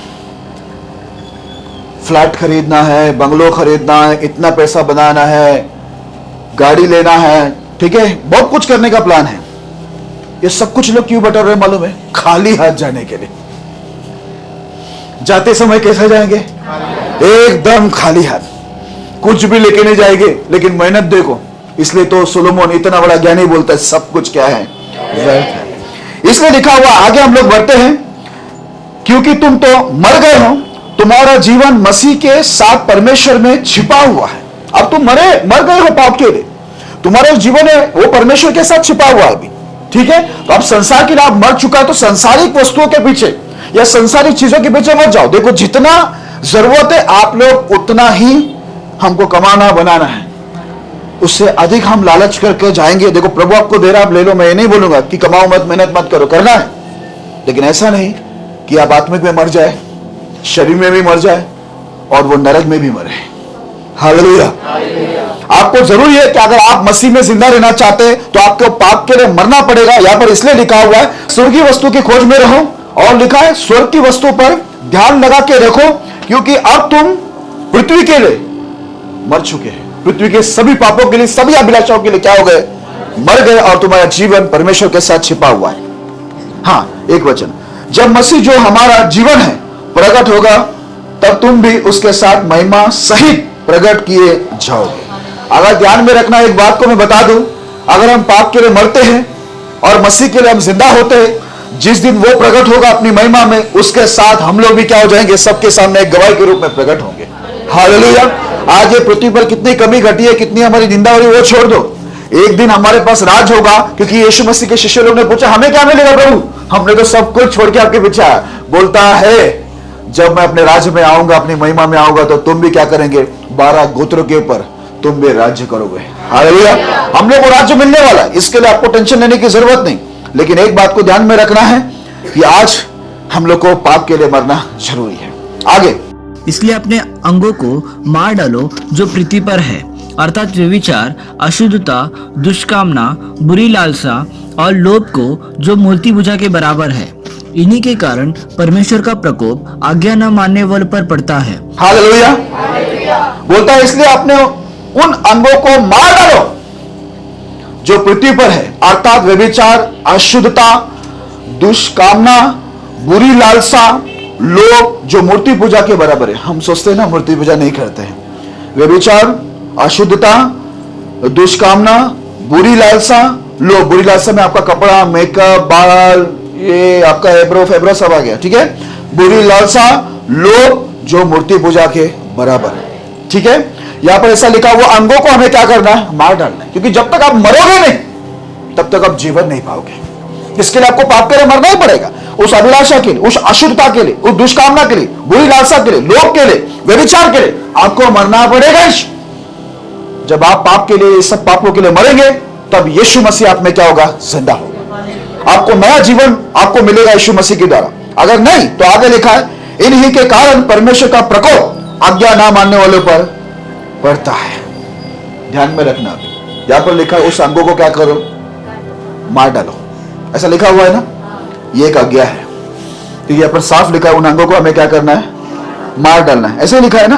फ्लैट खरीदना है, बंगलो खरीदना है, इतना पैसा बनाना है, गाड़ी लेना है, ठीक है, बहुत कुछ करने का प्लान है। ये सब कुछ लोग क्यों बटोर रहे मालूम है? खाली हाथ जाने के लिए। जाते समय कैसे जाएंगे? एकदम खाली हाथ, कुछ भी लेके नहीं जाएंगे, लेकिन मेहनत देखो। इसलिए तो सोलोमन इतना बड़ा ज्ञानी बोलता है, सब कुछ क्या है? व्यर्थ है। इसलिए लिखा हुआ, आगे हम लोग बढ़ते हैं, क्योंकि तुम तो मर गए हो, तुम्हारा जीवन मसीह के साथ परमेश्वर में छिपा हुआ है। अब तुम मर गए हो पाप के लिए, तुम्हारा जीवन है वो परमेश्वर के साथ छिपा हुआ है अभी, ठीक है। तो अब संसार के लिए आप मर चुका है, तो संसारिक वस्तुओं के पीछे या संसारिक चीजों के पीछे मत जाओ। देखो, जितना जरूरत है आप लोग उतना ही हमको कमाना बनाना है। उससे अधिक हम लालच करके जाएंगे। देखो प्रभु आपको दे रहा, आप ले लो, मैं ये नहीं बोलूंगा कि कमाओ मत, मेहनत मत करो, करना है, लेकिन ऐसा नहीं कि आप आत्मिक में मर जाए, शरीर में भी मर जाए और वो नरक में भी मरे। हालेलुया। आपको जरूरी है कि अगर आप मसीह में जिंदा रहना चाहते हैं तो आपको पाप के लिए मरना पड़ेगा। यहां पर इसलिए लिखा हुआ है स्वर्गीय वस्तु की खोज में रहो, और लिखा है स्वर्ग की वस्तु पर ध्यान लगा के रखो, क्योंकि अब तुम पृथ्वी के लिए मर चुके हैं। पृथ्वी के सभी पापों के लिए, सभी अभिलाषाओं के लिए क्या हो गए? मर गए, और तुम्हारा जीवन परमेश्वर के साथ छिपा हुआ है। हाँ, एक वचन, जब मसीह जो हमारा जीवन है प्रकट होगा, तब तुम भी उसके साथ महिमा सहित प्रकट किए जाओगे। अगर ध्यान में रखना, एक बात को मैं बता दूं, अगर हम पाप के लिए मरते हैं और मसीह के लिए हम जिंदा होते हैं, जिस दिन वो प्रकट होगा अपनी महिमा में, उसके साथ हम लोग भी क्या हो जाएंगे? सबके सामने एक गवाही के रूप में प्रकट होंगे। हालेलुया। आज ये पृथ्वी पर कितनी कमी घटी है, कितनी हमारी निंदा हो रही है, वो छोड़ दो। एक दिन हमारे पास राज होगा, क्योंकि यीशु मसीह के शिष्य लोग ने पूछा हमें क्या मिलेगा प्रभु? हमने तो सब कुछ छोड़ के आपके पीछे आया। बोलता है जब मैं अपने राज्य में आऊंगा, अपनी महिमा में आऊंगा, तो तुम भी क्या करेंगे? 12 गोत्रों के ऊपर तुम भी राज्य करोगे। हालेलुया। हम लोग को राज्य मिलने वाला है, इसके लिए आपको टेंशन लेने की जरूरत नहीं। लेकिन एक बात को ध्यान में रखना है कि आज हम लोग को पाप के लिए मरना जरूरी है। आगे, इसलिए अपने अंगों को मार डालो जो पृथ्वी पर है, अर्थात व्यभिचार, अशुद्धता, दुष्कामना, बुरी लालसा और लोभ को जो मूर्ति पूजा के बराबर है। इन्हीं के कारण परमेश्वर का प्रकोप आज्ञा न मानने वालों पर पड़ता है। हालेलुया। बोलता है इसलिए अपने उन अंगों को मार डालो जो पृथ्वी पर है, अर्थात व्यभिचार, अशुद्धता, दुष्कामना, बुरी लालसा, लोभ जो मूर्ति पूजा के बराबर है। हम सोचते हैं ना मूर्ति पूजा नहीं करते हैं। व्यभिचार, अशुद्धता, दुष्कामना, बुरी लालसा, लोभ। बुरी लालसा में आपका कपड़ा, मेकअप, बाल, ये आपका एब्रो फेब्रो सब आ गया, ठीक है। बुरी लालसा, लोभ जो मूर्ति पूजा के बराबर है, ठीक है। यहां पर ऐसा लिखा हुआ अंगों को हमें क्या करना है? मार डालना है, क्योंकि जब तक आप मरोगे नहीं तब तक आप जीवन नहीं पाओगे। इसके लिए आपको पाप के लिए मरना ही पड़ेगा, उस अभिलाषा के लिए, उस अशुद्धता के लिए, उस दुष्कामना के लिए, बुरी लालसा के लिए, लोभ के लिए, व्यभिचार के लिए आपको मरना पड़ेगा। जब आप पाप के लिए, सब पापों के लिए मरेंगे, तब यीशु मसीह आप में क्या होगा? जिंदा होगा। आपको नया जीवन आपको मिलेगा यीशु मसीह के द्वारा। अगर नहीं तो आगे लिखा है इन्हीं के कारण परमेश्वर का प्रकोप आज्ञा ना मानने वालों पर पड़ता है। ध्यान में रखना, यहां पर लिखा है उस अंगों को क्या करो? मार डालो। ऐसा लिखा हुआ है ना, ये एक आज्ञा है। तो यहां पर साफ लिखा है उन अंगों को हमें क्या करना है? मार डालना है। ऐसे लिखा है ना,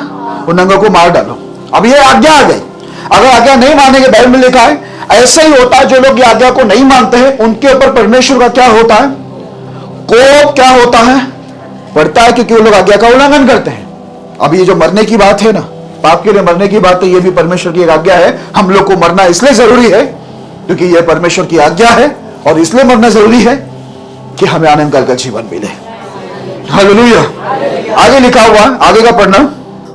उन अंगों को मार डालो। अब ये आज्ञा आ गई। अगर आज्ञा नहीं मानेंगे, बाइबल में लिखा है ऐसे ही होता है, जो लोग ये आज्ञा को नहीं मानते हैं उनके ऊपर परमेश्वर का क्या होता है? कोप क्या होता है? पड़ता है, क्योंकि वो लोग आज्ञा का उल्लंघन करते हैं। अब ये जो मरने की बात है ना, पाप के लिए मरने की बात है, ये भी परमेश्वर की एक आज्ञा है। हम लोग को मरना इसलिए जरूरी है क्योंकि यह परमेश्वर की आज्ञा है, और इसलिए मरना जरूरी है कि हमें आनंद काल का जीवन मिले। हालेलुया। आगे लिखा हुआ, आगे का पढ़ना।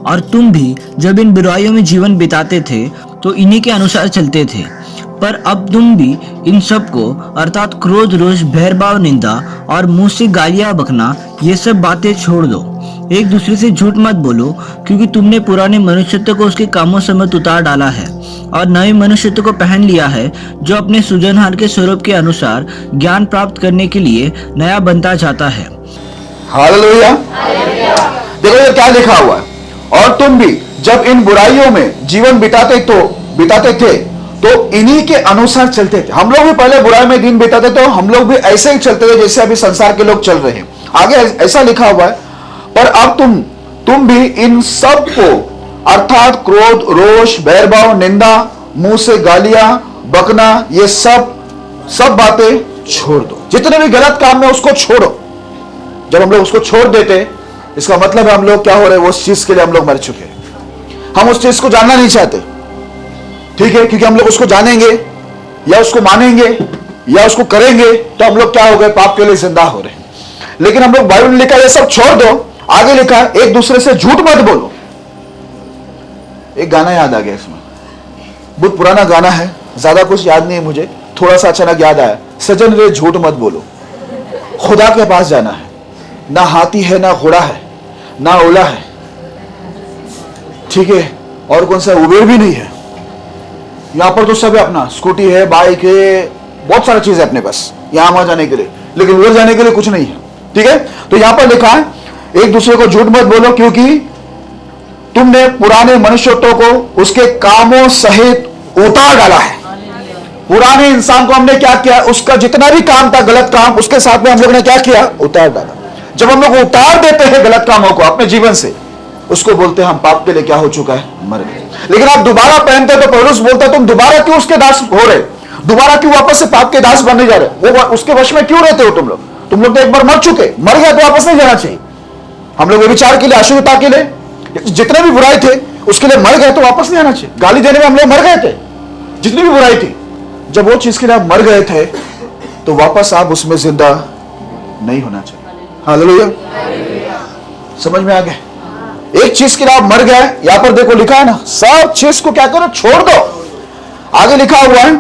और तुम भी जब इन बुराइयों में जीवन बिताते थे तो इन्हीं के अनुसार चलते थे, पर अब तुम भी इन सब को, अर्थात क्रोध, रोष, भेदभाव, निंदा और मुंह से गालियां बकना, ये सब बातें छोड़ दो। एक दूसरे से झूठ मत बोलो, क्योंकि तुमने पुराने मनुष्यत्व को उसके कामों समेत उतार डाला है और नए मनुष्यत्व को पहन लिया है, जो अपने सृजनहार के स्वरूप के अनुसार ज्ञान प्राप्त करने के लिए नया बनता जाता है। हालेलुया। देखो ये क्या लिखा हुआ है, और तुम भी जब इन बुराइयों में जीवन बिताते थे तो इन्हीं के अनुसार चलते थे। हम लोग भी पहले बुराई में दिन बिताते थे, हम लोग भी ऐसे ही चलते थे जैसे अभी संसार के लोग चल रहे हैं। आगे ऐसा लिखा हुआ है, पर अब तुम भी इन सब को, अर्थात क्रोध, रोष, बैरभाव, निंदा, मुंह से गालियां बकना, ये सब बातें छोड़ दो। जितने भी गलत काम है उसको छोड़ो। जब हम लोग उसको छोड़ देते, इसका मतलब है हम लोग क्या हो रहे हैं? उस चीज के लिए हम लोग मर चुके हैं। हम उस चीज को जानना नहीं चाहते, ठीक है, क्योंकि हम लोग उसको जानेंगे या उसको मानेंगे या उसको करेंगे तो हम लोग क्या हो गए? पाप के लिए जिंदा हो रहे हैं। लेकिन हम लोग, बाइबल में लिखा है ये सब छोड़ दो। आगे लिखा है एक दूसरे से झूठ मत बोलो। एक गाना याद आ गया इसमें, बहुत पुराना गाना है, ज्यादा कुछ याद नहीं है मुझे, थोड़ा सा अचानक याद आया। सजन रे झूठ मत बोलो, खुदा के पास जाना है। ना हाथी है, ना घोड़ा है, ना ओला है, ठीक है, और कौन सा उबेर भी नहीं है, यहाँ पर तो सब है, अपना स्कूटी है, बाइक है, बहुत सारी चीज है अपने पास यहाँ वहां जाने के लिए, लेकिन उधर जाने के लिए कुछ नहीं है। ठीक है, तो यहां पर लिखा है एक दूसरे को झूठ मत बोलो, क्योंकि तुमने पुराने मनुष्यत्व को उसके कामों सहित उतार डाला है। पुराने इंसान को हमने क्या किया, उसका जितना भी काम था गलत काम, उसके साथ में हम लोग ने क्या किया, उतार डाला। जब हम लोग उतार देते हैं गलत कामों को अपने जीवन से, उसको बोलते हैं हम पाप के लिए क्या हो चुका है, मर गए। लेकिन आप दोबारा पहनते तो पौलुस बोलता तुम दोबारा क्यों उसके दास हो रहे, दोबारा क्यों वापस से पाप के दास बनने जा रहे, वो उसके वश में क्यों रहते हो तुम लोग तो एक बार मर चुके, मर गया तो वापस नहीं जाना चाहिए। हम लोग व्यभिचार के लिए, अशुद्धता के लिए, जितने भी बुराई थे उसके लिए मर गए तो वापस नहीं आना चाहिए। गाली देने में हम लोग मर गए थे, जितनी भी बुराई थी, जब वो चीज के लिए आप मर गए थे तो वापस आप उसमें जिंदा नहीं होना चाहिए। हालेलुया, समझ में आ गया। एक चीज के लिए आप मर गए, यहां पर देखो लिखा है ना, सब चीज को क्या करो, छोड़ दो। आगे लिखा हुआ है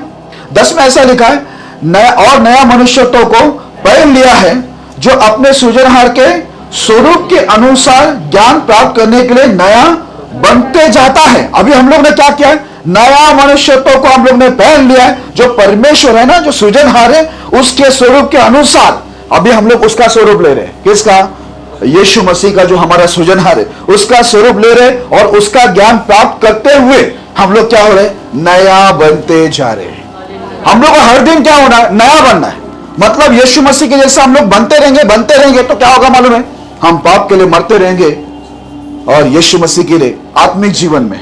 10 में ऐसा लिखा है, नया मनुष्यत्व को पहन लिया है, जो अपने सृजनहार के स्वरूप के अनुसार ज्ञान प्राप्त करने के लिए नया बनते जाता है। अभी हम लोग ने क्या किया है, नया मनुष्यत्व को हम लोग ने पहन लिया है, जो परमेश्वर है ना, जो सृजनहार है, उसके स्वरूप के अनुसार अभी हम लोग उसका स्वरूप ले रहे हैं। किसका, यीशु मसीह का, जो हमारा सृजनहार है उसका स्वरूप ले रहे, और उसका ज्ञान प्राप्त करते हुए हम लोग क्या हो रहे, नया बनते जा रहे हैं। हम लोग को हर दिन क्या होना है, नया बनना है। मतलब यीशु मसीह के जैसा हम लोग बनते रहेंगे तो क्या होगा मालूम है, हम पाप के लिए मरते रहेंगे, और यीशु मसीह के लिए आत्मिक जीवन में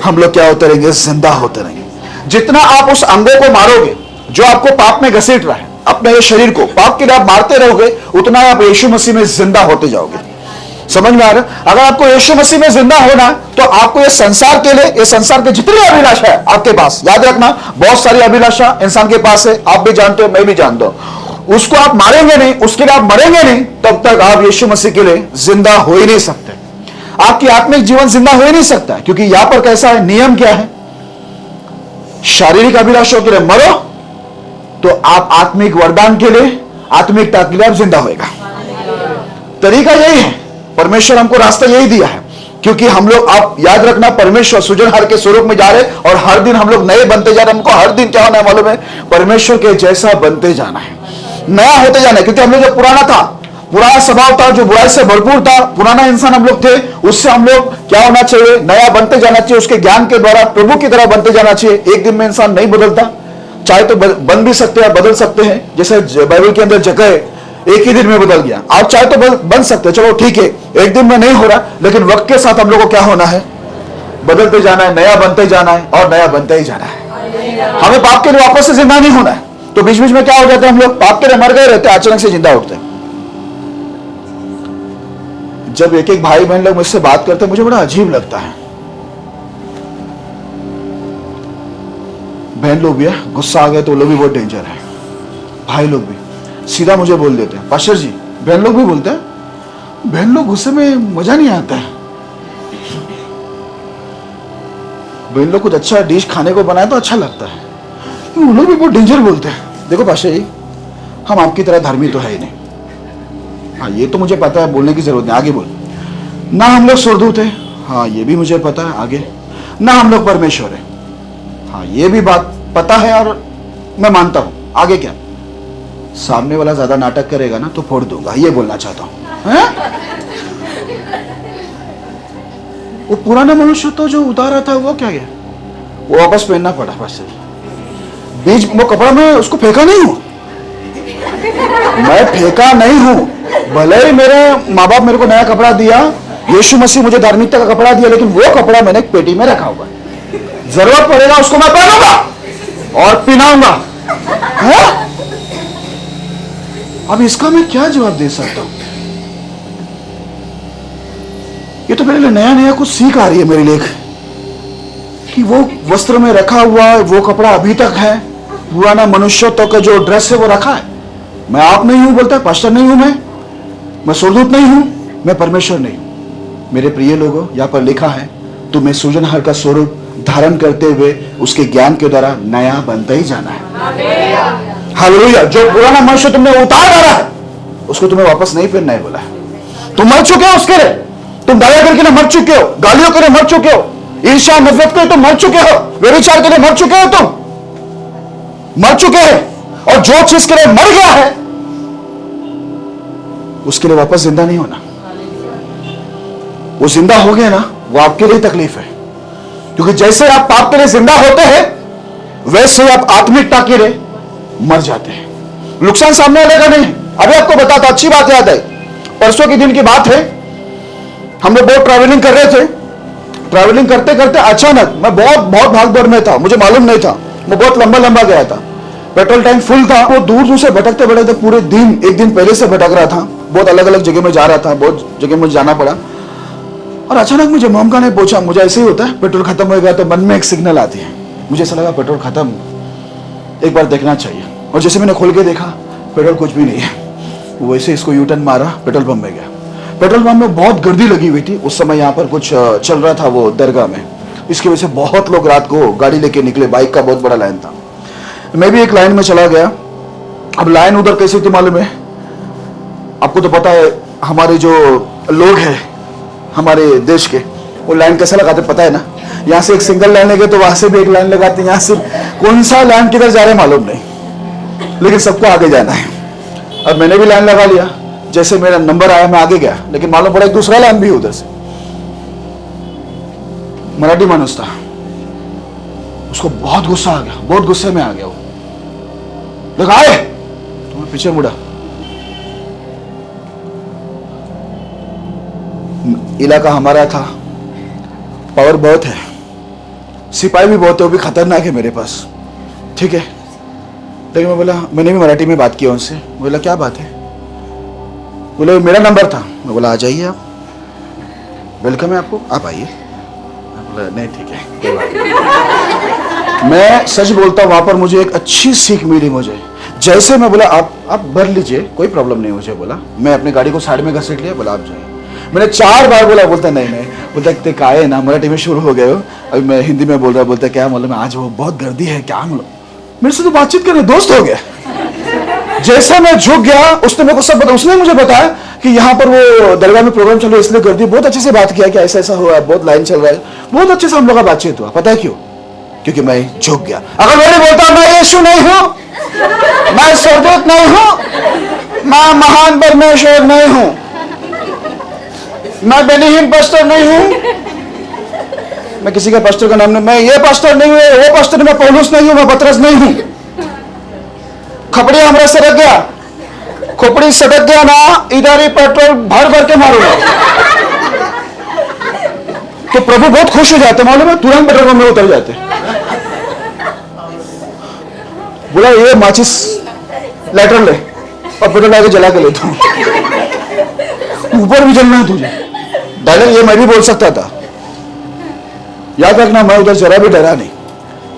हम लोग क्या होते रहेंगे, जिंदा होते रहेंगे। जितना आप उस अंगों को मारोगे जो आपको पाप में घसीट रहा है, अपने ये शरीर को पाप के लिए आप मारते रहोगे, उतना आप यीशु मसीह में जिंदा होते जाओगे। समझ में आ रहा है। अगर आपको यीशु मसीह में जिंदा होना तो आपको ये संसार के लिए, ये संसार के जितनी अभिलाषा है आपके पास, याद रखना बहुत सारी अभिलाषा इंसान के पास है, आप भी जानते हो, मैं भी जानता हूं, उसको आप मारेंगे नहीं, उसके लिए आप मरेंगे नहीं, तब तक आप यीशु मसीह के लिए जिंदा हो ही नहीं सकते। आपकी आत्मिक जीवन जिंदा हो ही नहीं सकता, क्योंकि यहां पर कैसा है, नियम क्या है, शारीरिक अभिलाषाओं के लिए मरो तो आप आत्मिक वरदान के लिए, आत्मिकता के लिए आप जिंदा होएगा। तरीका यही है, परमेश्वर हमको रास्ता यही दिया है, क्योंकि हम लोग, आप याद रखना, परमेश्वर सृजनहार के स्वरूप में जा रहे, और हर दिन हम लोग नए बनते जा रहे। हमको हर दिन क्या होना है मालूम है, परमेश्वर के जैसा बनते जाना है, नया होते जाना है। क्योंकि हम लोग जो पुराना था, पुराना स्वभाव था, जो बुराई से भरपूर था, पुराना इंसान हम लोग थे, उससे हम लोग क्या होना चाहिए, नया बनते जाना चाहिए। उसके ज्ञान के द्वारा प्रभु की तरह बनते जाना चाहिए। एक दिन में इंसान नहीं बदलता, चाहे तो बन भी सकते हैं, बदल सकते हैं। जैसे बाइबल के अंदर जगह है, एक ही दिन में बदल गया, आप चाहे तो बन सकते हैं, चलो ठीक है, एक दिन में नहीं हो रहा, लेकिन वक्त के साथ हम लोग को क्या होना है, बदलते जाना है, नया बनते जाना है, और नया बनते ही जाना है। हमें पाप के लिए वापस से जिंदा नहीं होना है। तो बीच बीच में क्या हो जाता है, हम लोग पाप के लिए मर गए रहते, अचानक से जिंदा उठते हैं। जब एक एक भाई बहन लोग मुझसे बात करते हैं, मुझे बड़ा अजीब लगता है। बहन लोग भी है, गुस्सा आ गए तो वो लोग भी बहुत डेंजर है। भाई लोग भी सीधा मुझे बोल देते हैं, पास्टर जी, बहन लोग भी बोलते हैं, बहन लोग गुस्से में मजा नहीं आता है, बहन लोग कुछ अच्छा डिश खाने को बनाए तो अच्छा लगता है, वो लोग भी बहुत डेंजर बोलते हैं। देखो पास्टर जी, हम आपकी तरह धार्मिक तो है ही नहीं। हाँ, ये तो मुझे पता है, बोलने की जरूरत नहीं, आगे बोल। ना हम लोग सुरदूत है, हाँ ये भी मुझे पता है, आगे। ना हम लोग परमेश्वर है, हाँ ये भी बात पता है और मैं मानता हूं, आगे क्या। सामने वाला ज्यादा नाटक करेगा ना तो फोड़ दूंगा, ये बोलना चाहता हूं। वो पुराना मनुष्य तो जो उतारा था वो क्या गया, वो वापस पहनना पड़ा। बस बीच वो कपड़ा मैं उसको फेंका नहीं हूं, मैं फेंका नहीं हूं। भले ही मेरे माँ बाप मेरे को नया कपड़ा दिया, यीशु मसीह मुझे धार्मिकता का कपड़ा दिया, लेकिन वो कपड़ा मैंने एक पेटी में रखा हुआ है। जरूरत पड़ेगा उसको मैं पहनूंगा और पहनाऊंगा। अब इसका मैं क्या जवाब दे सकता हूं। ये तो मेरे लिए नया नया कुछ सीख आ रही है मेरे लिए, कि वो वस्त्र में रखा हुआ है, वो कपड़ा अभी तक है, पुराना मनुष्यत्व का जो ड्रेस है वो रखा है। मैं आप नहीं हूं, बोलता है पास्टर नहीं हूं, मैं सुरदूत नहीं हूं, मैं परमेश्वर नहीं हूं। मेरे प्रिय लोगों, यहां पर लिखा है, तुम्हें सृजनहार का स्वरूप धारण करते हुए उसके ज्ञान के द्वारा नया बनता ही जाना है। हालेलुया। जो पुराना मनुष्य तुमने उतार डाला है उसको तुम्हें वापस नहीं पहनना है बोला है। तुम मर चुके हो उसके लिए, तुम दया करके मर चुके हो, गालियों के लिए मर चुके हो, ईर्ष्या नफरत के तुम मर चुके हो, व्यभिचार के लिए मर चुके हो, तुम मर चुके हैं। और जो चीज के लिए मर गया है उसके लिए वापस जिंदा नहीं होना। वो जिंदा हो गए ना, वो आपके लिए तकलीफ है, क्योंकि जैसे आप पाप के लिए जिंदा होते हैं वैसे आप आत्मिकता के लिए मर जाते हैं। नुकसान सामने आने का नहीं है। अभी आपको बताता, अच्छी बात याद आई, परसों के दिन की बात है, हम लोग बहुत ट्रैवलिंग कर रहे थे। ट्रैवलिंग करते करते अचानक, मैं बहुत बहुत भाग दौड़ में था, मुझे मालूम नहीं था, मैं बहुत लंबा लंबा गया था, पेट्रोल टैंक फुल था। वो दूर दूर से भटकते भटकते पूरे दिन, एक दिन पहले से भटक रहा था, बहुत अलग अलग जगह में जा रहा था, बहुत जगह मुझे जाना पड़ा। और अचानक मुझे ममका ने पूछा, मुझे ऐसे ही होता है, पेट्रोल खत्म हो गया तो मन में एक सिग्नल आती है, मुझे ऐसा लगा पेट्रोल खत्म, एक बार देखना चाहिए। और जैसे मैंने खोल के देखा, पेट्रोल कुछ भी नहीं है। वैसे इसको यू टर्न मारा, पेट्रोल पंप में गया। पेट्रोल पंप में बहुत गर्दी लगी हुई थी उस समय, यहाँ पर कुछ चल रहा था वो दरगाह में, इसकी वजह से बहुत लोग रात को गाड़ी लेके निकले, बाइक का बहुत बड़ा लाइन था। मैं भी एक लाइन में चला गया। अब लाइन उधर कैसी थी मालूम है आपको? तो पता है हमारे जो लोग हैं हमारे देश के, वो लाइन कैसा लगाते पता है ना? यहाँ से एक सिंगल लाइन लगे तो वहां से भी एक लाइन लगाते, यहाँ से कौन सा लाइन किधर जा रहे मालूम नहीं, लेकिन सबको आगे जाना है। अब मैंने भी लाइन लगा लिया, जैसे मेरा नंबर आया मैं आगे गया, लेकिन मालूम पड़ा एक दूसरा लाइन भी उधर से। मराठी मानुस था, उसको बहुत गुस्सा आ गया, बहुत गुस्से में आ गया। वो लगा आए तो मैं पीछे मुड़ा। इलाका हमारा था, पावर बहुत है, सिपाही भी बहुत है, वो भी खतरनाक है मेरे पास, ठीक है। लेकिन मैं बोला, मैंने भी मराठी में बात किया उनसे, बोला क्या बात है? बोले मेरा नंबर था। मैं बोला आ जाइए आप, वेलकम है आपको, आप आइए। मैं बोला नहीं ठीक है कोई बात नहीं। मैं सच बोलता हूँ, वहां पर मुझे एक अच्छी सीख मिली मुझे। जैसे मैं बोला आप भर लीजिए, कोई प्रॉब्लम नहीं मुझे, बोला मैं अपनी गाड़ी को साइड में घसीट लिया, बोला आप जाइए। मैंने 4 बार बोला, बोलता नहीं नहीं, बोलता का है ना, मराठी में शुरू हो गए हो, अभी मैं हिंदी में बोल रहा, बोलता क्या मालूम आज वो बहुत गर्दी है, क्या मालूम। मेरे से तो बातचीत करने दोस्त हो गया। जैसा मैं झुक गया, उसने मेरे को सब बताया, उसने मुझे बताया कि यहाँ पर वो दरगाह में प्रोग्राम चल रहा है इसलिए गर्दी, बहुत अच्छे से बात किया कि ऐसा ऐसा हुआ, बहुत लाइन चल रहा है, बहुत अच्छे से हम लोग का बातचीत हुआ। पता है क्यों? क्योंकि मैं झुक गया। अगर मैंने बोलता मैं यीशु नहीं हूं, मैं स्वर्गदूत नहीं हूं, मैं महान परमेश्वर नहीं हूं, मैं बेनीहीन पास्टर नहीं हूं, मैं किसी का पास्टर का नाम नहीं, मैं ये पास्टर नहीं हूं, वो पास्टर नहीं, मैं पौलुस नहीं हूं, मैं पतरस नहीं हूं। खपड़ी हमरा सड़क गया, खोपड़ी सड़क गया ना, इधर ही पेट्रोल भर भर के मारूंगा। तो प्रभु बहुत खुश हो जाते, मालूम है, तुरंत पेट्रोल पंप में उतर जाते। बोला ये माचिस लाइटर ले और पेट्रोल आके जला के लेता हूं, ऊपर भी जलना है तुझे। डायलॉग ये मैं भी बोल सकता था। याद रखना, मैं उधर जरा भी डरा नहीं,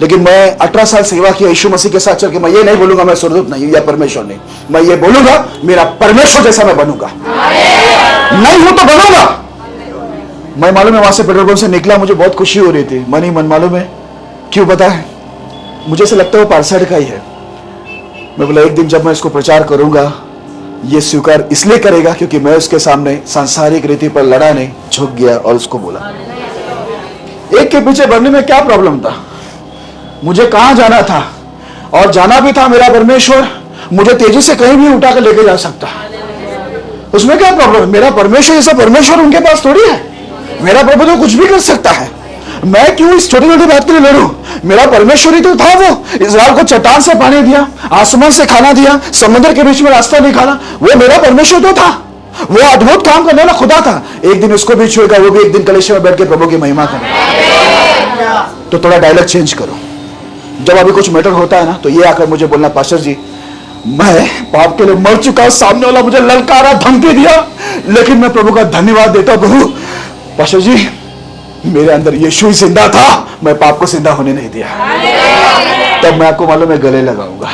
लेकिन मैं 18 साल सेवा किया यीशु मसीह के साथ चल के मैं ये नहीं बोलूंगा मैं स्वर्गदूत नहीं हूं या परमेश्वर नहीं, मैं ये बोलूंगा मेरा परमेश्वर जैसा मैं बनूंगा। नहीं हूं तो बनूंगा। मैं मालूम है वहां से पेट्रोल पंप से निकला, मुझे बहुत खुशी हो रही थी, मन ही मन। मालूम है क्यों? पता है, मुझे ऐसा लगता है वो पारसाइड का ही है। मैं बोला एक दिन जब मैं इसको प्रचार करूंगा, ये स्वीकार इसलिए करेगा क्योंकि मैं उसके सामने सांसारिक रीति पर लड़ा नहीं, झुक गया और उसको बोला। एक के पीछे बढ़ने में क्या प्रॉब्लम था? मुझे कहां जाना था, और जाना भी था मेरा परमेश्वर मुझे तेजी से कहीं भी उठा कर लेके जा सकता, उसमें क्या प्रॉब्लम? मेरा परमेश्वर जैसा परमेश्वर उनके पास थोड़ी है। मेरा प्रभु तो कुछ भी कर सकता है, मैं क्यों इस छोटी छोटी बात के लिए लड़ूं? मेरा परमेश्वर ही तो था। वो इस्राएल को चट्टान से पानी दिया, आसमान से खाना दिया, समुद्र के बीच में रास्ता निकाला, वो मेरा परमेश्वर तो था। वो अद्भुत काम करने वाला खुदा था। एक दिन उसको भी छुएगा, वो भी एक दिन कलेश में बैठ के प्रभु की महिमा करेगा। तो थोड़ा डायलॉग चेंज करो। जब अभी कुछ मैटर होता है ना, तो ये आकर मुझे बोलना, पास्टर जी मैं पाप के लिए मर चुका, सामने वाला मुझे ललकारा, धमकी दिया, लेकिन मैं प्रभु का धन्यवाद देता प्रभु, पास्टर जी मेरे अंदर यीशु ही जिंदा था, मैं पाप को जिंदा होने नहीं दिया। तब मैं आपको मालूम है गले लगाऊंगा।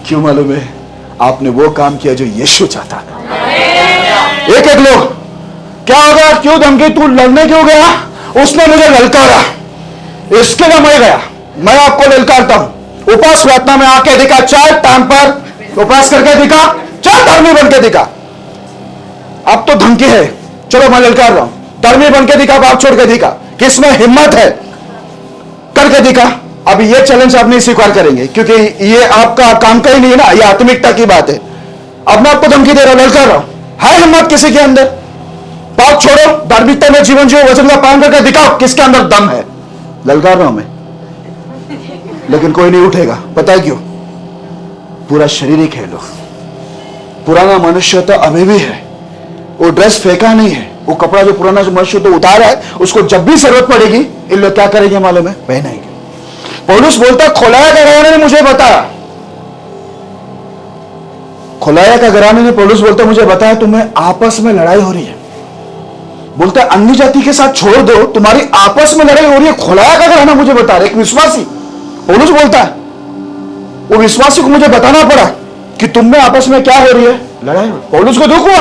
क्यों मालूम है? आपने वो काम किया जो यीशु चाहता था। एक एक लोग क्या होगा, क्यों धमकी, तू लड़ने क्यों गया? उसने मुझे ललकारा, इसके लिए मैं गया। मैं आपको ललकारता हूं, उपवास प्रार्थना में आके दिखा, 4 टाइम पर उपवास करके दिखा, 4 धर्मी बन के दिखा। अब तो धमकी है, चलो मैं ललकार रहा हूं, धर्मी बन के दिखा, बाप छोड़ के दिखा, किसमें हिम्मत है करके दिखा। अभी ये चैलेंज आप नहीं स्वीकार करेंगे क्योंकि ये आपका आकांक्षा ही नहीं है ना, ये आत्मिकता की बात है। अपने आप को धमकी दे रहा, ललकार रहा है हिम्मत किसी के अंदर। पाप छोड़ो, धार्मिकता में जीवन जियो, वचन का पालन करके दिखाओ किसके अंदर दम है। ललकार रहा हूं मैं, लेकिन कोई नहीं उठेगा। पता है क्यों? पूरा शरीर ही खेलो। पुराना मनुष्य तो अभी भी है, वो ड्रेस फेंका नहीं है, वो कपड़ा जो पुराना जो मनुष्य तो उतारा है, उसको जब भी जरूरत पड़ेगी इन लोग क्या करेंगे मालूम है? पहनेंगे। पौलुस बोलता खोलाया का घराने ने मुझे बताया, खोलाया का घराने ने पौलुस बोलता मुझे बताया तुम्हें आपस में लड़ाई हो रही है। बोलता है अन्य जाति के साथ छोड़ दो, तुम्हारी आपस में लड़ाई हो रही है। खोलाया का घराना मुझे बता रहे, एक विश्वासी पौलुस बोलता है, वो विश्वासी को मुझे बताना पड़ा कि तुम में आपस में क्या हो रही है? लड़ाई। पौलुस को दुख हुआ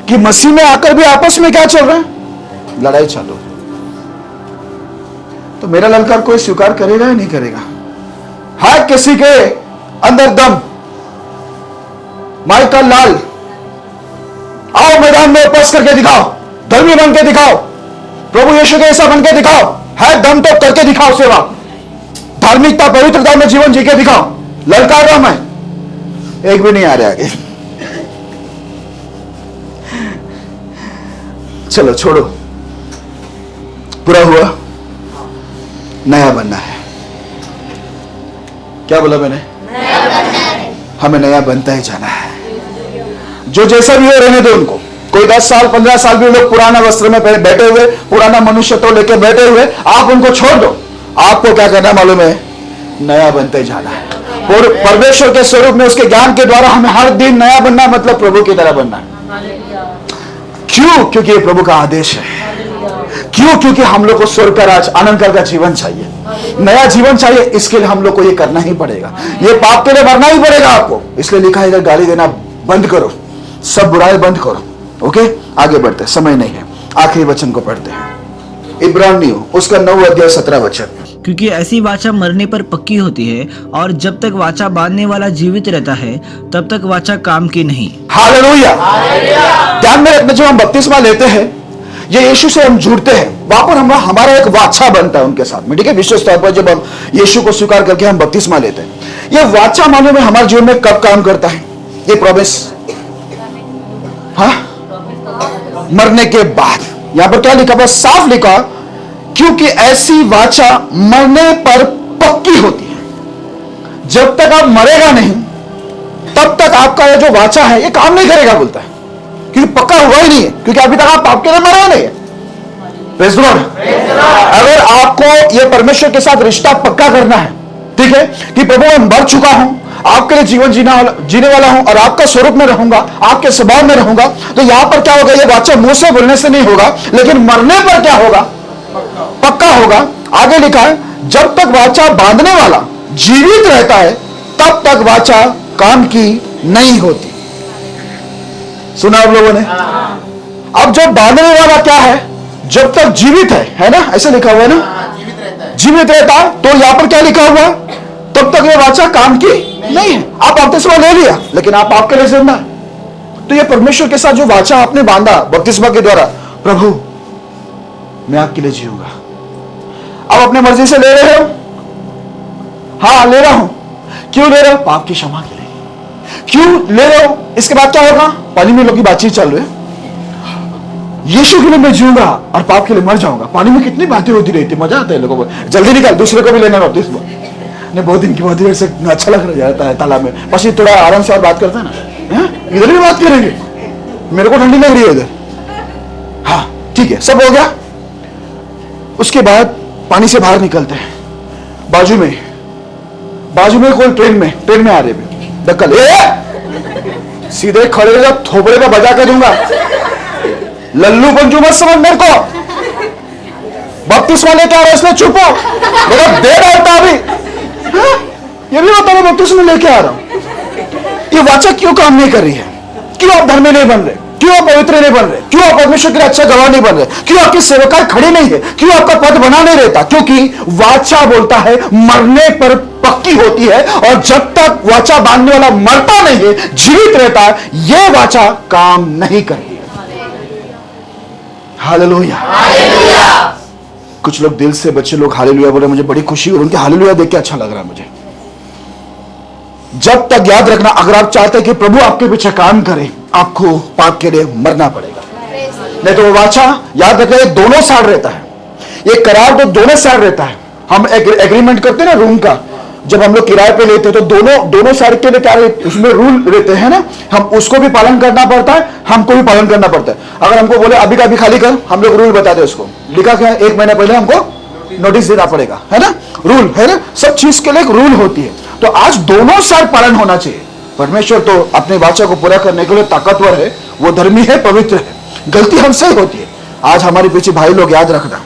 कि मसीह में आकर भी आपस में क्या चल रहा है? लड़ाई चालू। तो मेरा ललकार कोई स्वीकार करेगा या नहीं करेगा? है किसी के अंदर दम? माइकल लाल, आओ मैदान में उपस्थित करके दिखाओ, धर्मी बन के दिखाओ, प्रभु यीशु के ऐसा बन के दिखाओ। है दम तो करके दिखाओ सेवा, धार्मिकता पवित्रता में जीवन जी के दिखाओ। ललकार रहा मैं, एक भी नहीं आ रहा आगे। चलो छोड़ो, पूरा हुआ, नया बनना है। क्या बोला मैंने? नया बनना है। हमें नया बनता ही जाना है। जो जैसा भी हो रहने दो उनको। कोई 10 साल 15 साल भी लोग पुराना वस्त्र में बैठे हुए, पुराना मनुष्य तो लेके बैठे हुए, आप उनको छोड़ दो। आपको क्या करना मालूम है? नया बनते जाना है। और परमेश्वर के स्वरूप में उसके ज्ञान के द्वारा हमें हर दिन नया बनना, मतलब प्रभु की तरह बनना है। क्यों? क्योंकि ये प्रभु का आदेश है। क्यों? क्योंकि हम लोग को स्वर्ग का राज आनंद का जीवन चाहिए, नया जीवन चाहिए। इसके लिए हम लोग को ये करना ही पड़ेगा, ये पाप के लिए मरना ही पड़ेगा आपको। इसलिए लिखा है इधर गाली देना बंद करो, सब बुराई बंद करो। ओके, आगे बढ़ते, समय नहीं है। आखिरी वचन को पढ़ते हैं, इब्रानियों उसका 9 अध्याय 17 वचन। क्योंकि ऐसी वाचा मरने पर पक्की होती है, और जब तक वाचा बांधने वाला जीवित रहता है तब तक वाचा काम की नहीं। हालेलुया। ध्यान में रखना, जब हम बपतिस्मा लेते हैं, ये यीशु से हम जुड़ते हैं, वहां पर हमारा एक वाचा बनता है उनके साथ में। ठीक है, विशेष तौर पर जब हम यीशु को स्वीकार करके हम बपतिस्मा लेते हैं, ये वाचा मालूम है हमारे जीवन में कब काम करता है? ये प्रॉमिस, हाँ, मरने के बाद। यहां पर क्या लिखा? बस साफ लिखा, क्योंकि ऐसी वाचा मरने पर पक्की होती है। जब तक आप मरेगा नहीं तब तक आपका ये जो वाचा है ये काम नहीं करेगा, बोलता है, क्योंकि पक्का हुआ ही नहीं है, क्योंकि अभी तक आप पाप के लिए मरे नहीं है। Praise the Lord. अगर आपको ये परमेश्वर के साथ रिश्ता पक्का करना है, ठीक है, कि प्रभु मैं मर चुका हूं, आपके लिए जीवन जीने वाला हूं और आपका स्वरूप में रहूंगा, आपके स्वभाव में रहूंगा, तो यहां पर क्या होगा? ये वाचा मुंह से बोलने से नहीं होगा, लेकिन मरने पर क्या होगा? पक्का होगा। आगे लिखा है, जब तक वाचा बांधने वाला जीवित रहता है तब तक वाचा काम की नहीं होती। सुना आप लोगों ने? अब जो बांधने वाला क्या है? जब तक जीवित है ना, ऐसे लिखा हुआ है ना, जीवित रहता है। तो यहां पर क्या लिखा हुआ? तब तक ये वाचा काम की नहीं है। आप बपतिस्मा ले लिया, लेकिन आप आपके लिए जिंदा है। तो ये परमेश्वर के साथ जो वाचा आपने बांधा बपतिस्मा के द्वारा, प्रभु मैं आपके लिए जीऊंगा, आप अपने मर्जी से ले रहे हो? हाँ ले रहा हूं। क्यों ले रहे हो? पाप की क्षमा के लिए। क्यों ले रहे हो? इसके बाद क्या होगा? पानी में लोग की बातचीत चल रही है, यीशु के लिए मैं जीऊंगा और पाप के लिए मर जाऊंगा। पानी में कितनी बातें होती रहती, मजा आता है लोगों को। जल्दी निकाल, दूसरे को भी लेना बपतिस्मा। ने बहुत दिन की बहुत देर से अच्छा लग जाता है तालाब में, बस ये थोड़ा आराम से और बात करता है ना, इधर भी बात करेंगे, मेरे को ठंडी लग रही है इधर। हाँ ठीक है, सब हो गया। उसके बाद पानी से बाहर निकलते हैं, बाजू में कोई ट्रेन में आ रहे डक्कल, सीधे खड़े हो, थोपड़े का बजा के दूंगा। लल्लू पंजू मत समझ मेरे को, बपतिस्मा लेके आ रहा है इसलिए चुप हो, मेरा दे रहा होता अभी। ये भी होता है बपतिस्मा लेके आ रहा हूं। ये वाचा क्यों काम नहीं कर रही है? क्यों आप धर्मी नहीं बन रहे? क्यों आप पवित्र नहीं बन रहे? क्यों आप परमेश्वर के लिए अच्छा गवाह नहीं बन रहे? क्यों आपकी सेवकाई खड़ी नहीं है? क्यों आपका पद बना नहीं रहता? क्योंकि वाचा बोलता है मरने पर पक्की होती है, और जब तक वाचा बांधने वाला मरता नहीं है, जीवित रहता है, यह वाचा काम नहीं करती है। हालेलुया। कुछ लोग दिल से, बच्चे लोग हालेलुया बोले, मुझे बड़ी खुशी हुई, उनके हालेलुया देख के अच्छा लग रहा है मुझे। जब तक याद रखना, अगर आप चाहते हैं कि प्रभु आपके पीछे काम करे, आपको पाप के लिए मरना पड़ेगा। नहीं तो वो वाचा, याद रखना, दोनों साइड रहता है, ये करार तो दोनों साइड रहता है। हम एग्रीमेंट करते हैं ना रूम का, जब हम लोग किराए पे लेते हैं तो दोनों साइड के लिए क्या उसमें रूल रहते हैं ना, हम उसको भी पालन करना पड़ता है, हमको भी पालन करना पड़ता है। अगर हमको बोले अभी का अभी खाली कर, हम लोग रूल बताते हैं उसको, लिखा क्या 1 महीना पहले हमको नोटिस देना पड़ेगा, है ना, रूल है ना, सब चीज के लिए एक रूल होती है। तो आज दोनों साइड पालन होना चाहिए। परमेश्वर तो अपने वाचा को पूरा करने के लिए ताकतवर है, वो धर्मी है, पवित्र है, गलती हमसे ही होती है। आज हमारे पीछे भाई लोग याद रखना,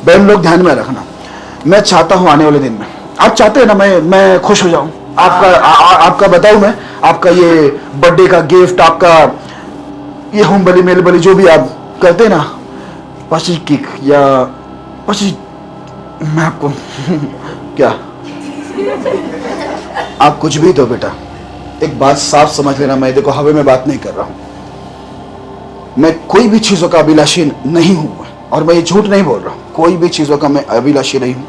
बहन लोग ध्यान में रखना, मैं चाहता हूं आने वाले दिन में, आप चाहते हैं ना मैं खुश हो जाऊं, आपका बताऊं मैं, आपका ये बर्थडे का गिफ्ट, आपका ये होम बलि, मेल बलि, जो भी आप करते हैं ना, 25 किक या 25, मैं आपको क्या, आप कुछ भी दो बेटा, एक बात साफ समझ लेना, मैं देखो हवे में बात नहीं कर रहा हूं, मैं कोई भी चीजों का अभिलाषी नहीं हूं, और मैं ये झूठ नहीं बोल रहा हूं, कोई भी चीजों का मैं अभिलाषी नहीं हूं।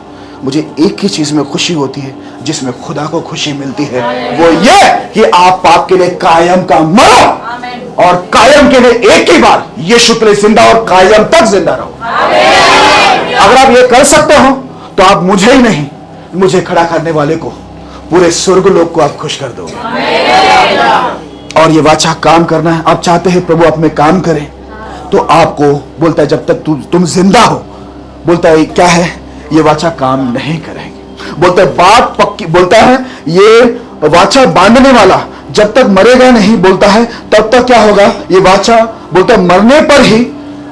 मुझे एक ही चीज में खुशी होती है, जिसमें खुदा को खुशी मिलती है, वो ये कि आप पाप के लिए कायम का मरो और कायम के लिए एक ही बार यीशु के लिए जिंदा और कायम तक जिंदा रहो। अगर आप ये कर सकते हो तो आप मुझे ही नहीं, मुझे खड़ा करने वाले को, पूरे स्वर्ग लोक को आप खुश कर दोगे। और ये वाचा काम करना है, आप चाहते हैं प्रभु आप में काम करे, तो आपको बोलता है जब तक तुम जिंदा हो, बोलता है क्या है, ये वाचा काम नहीं करेंगे। बोलता है बात पक्की, बोलता है ये वाचा बांधने वाला जब तक मरेगा नहीं, बोलता है तब तक क्या होगा, ये वाचा बोलता है मरने पर ही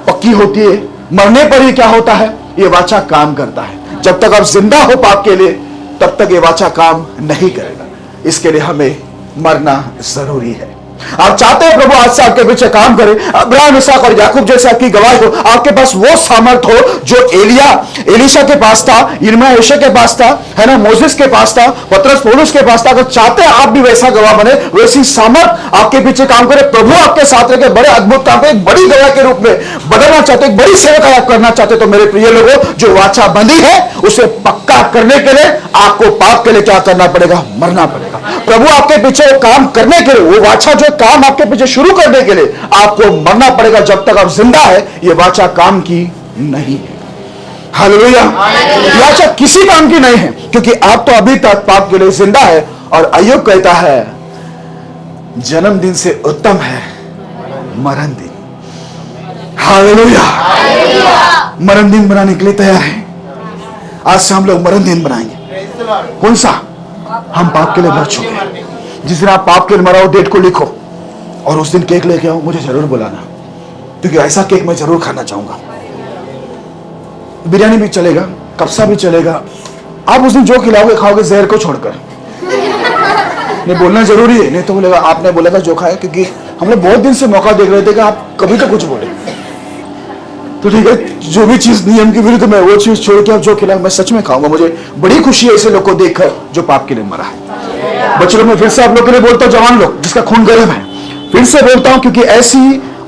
पक्की होती है, मरने पर ही क्या होता है, ये वाचा काम करता है। जब तक आप जिंदा हो पाप के लिए, तब तक ये वाचा काम नहीं करेगा। इसके लिए हमें मरना जरूरी है। आप चाहते हैं प्रभु आज से आपके पीछे काम करे, अब्राहम, इसहाक और याकूब जैसे आपकी गवाही हो, आपके पास वो सामर्थ हो जो एलिशा के पास था, यिर्मयाह यहोशू के पास था, है ना, मोसेस के पास था, पतरस पौलुस के पास था। अगर चाहते हैं आप भी वैसा गवाह बने, वैसी सामर्थ आपके पीछे काम करे, प्रभु आपके साथ रह के बड़े अद्भुत काम करे, एक बड़ी गवाह के रूप में बदलना चाहते, एक बड़ी सेवा आप करना चाहते, तो मेरे प्रिय लोगों, जो वाचा बंधी है उसे पक्का करने के लिए आपको पाप के लिए क्या करना पड़ेगा, मरना पड़ेगा। प्रभु आपके पीछे काम करने के लिए, वो वाचा जो काम आपके पीछे शुरू करने के लिए आपको मरना पड़ेगा। जब तक आप जिंदा है, ये वाचा काम की नहीं है। हालेलुया। वाचा किसी काम की नहीं है, क्योंकि आप तो अभी तक पाप के लिए जिंदा है। और अय्यूब कहता है जन्मदिन से उत्तम है मरण दिन। हालेलुया। मरण दिन बनाने के लिए तैयार है। आज से हम लोग मरण दिन बनाएंगे। कौन सा? हम पाप के लिए मर चुके हैं। जिस दिन आप पाप के लिए मरा हो, डेट को लिखो और उस दिन केक लेके आओ, मुझे जरूर बुलाना, क्योंकि ऐसा केक मैं जरूर खाना चाहूंगा। बिरयानी भी चलेगा, कब्सा भी चलेगा, आप उस दिन जो खिलाओगे खाओगे, जहर को छोड़कर। नहीं, बोलना जरूरी है, नहीं तो बोलेगा आपने बोला था जो खाया, क्योंकि हम लोग बहुत दिन से मौका देख रहे थे कि आप कभी तो कुछ बोले। तो ठीक है, जो भी चीज नियम की विरुद्ध में, वो चीज छोड़ के आप जो खिलाओ मैं सच में खाऊंगा। मुझे बड़ी खुशी है ऐसे लोग को देखकर जो पाप के लिए मरा है। बच्चों लोग, मैं फिर से आप लोग के लिए बोलता हूँ, जवान लोग जिसका खून गर्म है, फिर से बोलता हूं, क्योंकि ऐसी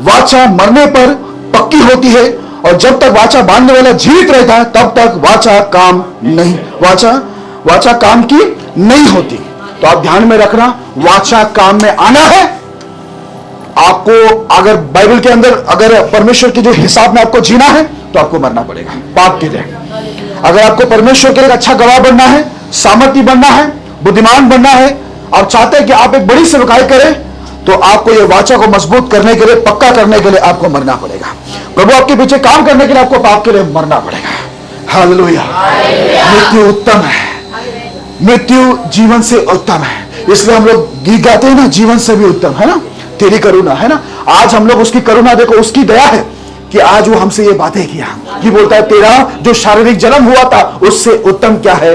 वाचा मरने पर पक्की होती है, और जब तक वाचा बांधने वाला जीवित रहता है, तब तक वाचा काम नहीं, वाचा काम की नहीं होती। तो आप ध्यान में रखना, वाचा काम में आना है आपको। अगर बाइबल के अंदर अगर परमेश्वर के जो हिसाब में आपको जीना है, तो आपको मरना पड़ेगा पाप के लिए। अगर आपको परमेश्वर के लिए अच्छा गवाह बनना है, सामर्थी बनना है, बुद्धिमान बनना है, आप चाहते हैं कि आप एक बड़ी सेवकाई करें, तो आपको ये वाचा को मजबूत करने के लिए, पक्का करने के लिए आपको मरना पड़ेगा। प्रभु आपके पीछे काम करने के लिए आपको पाप के लिए मरना पड़ेगा। हालेलुया। मृत्यु उत्तम है, मृत्यु जीवन से उत्तम है। इसलिए हम लोग गीत गाते हैं ना, जीवन से भी उत्तम है ना तेरी करुणा, है ना। आज हम लोग उसकी करुणा देखो, उसकी दया है कि आज वो हमसे ये बातें किया, कि बोलता है तेरा जो शारीरिक जन्म हुआ था उससे उत्तम क्या है,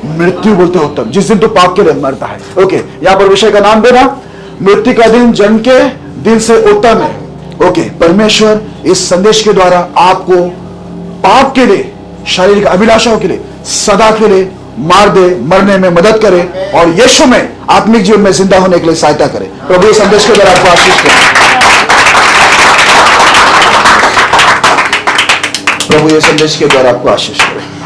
मृत्यु। बोलते उत्तम जिस दिन तो पाप के लिए मरता है। ओके, यहां पर विषय का नाम देना, मृत्यु का दिन जन्म के दिन से उत्तम है। ओके, परमेश्वर इस संदेश के द्वारा आपको पाप के लिए, शारीरिक अभिलाषाओं के लिए सदा के लिए मार दे, मरने में मदद करे, और यीशु में आत्मिक जीवन में जिंदा होने के लिए सहायता करे। प्रभु इस संदेश के द्वारा आपको आशीष करे। प्रभु ये संदेश के द्वारा आपको आशीष करे।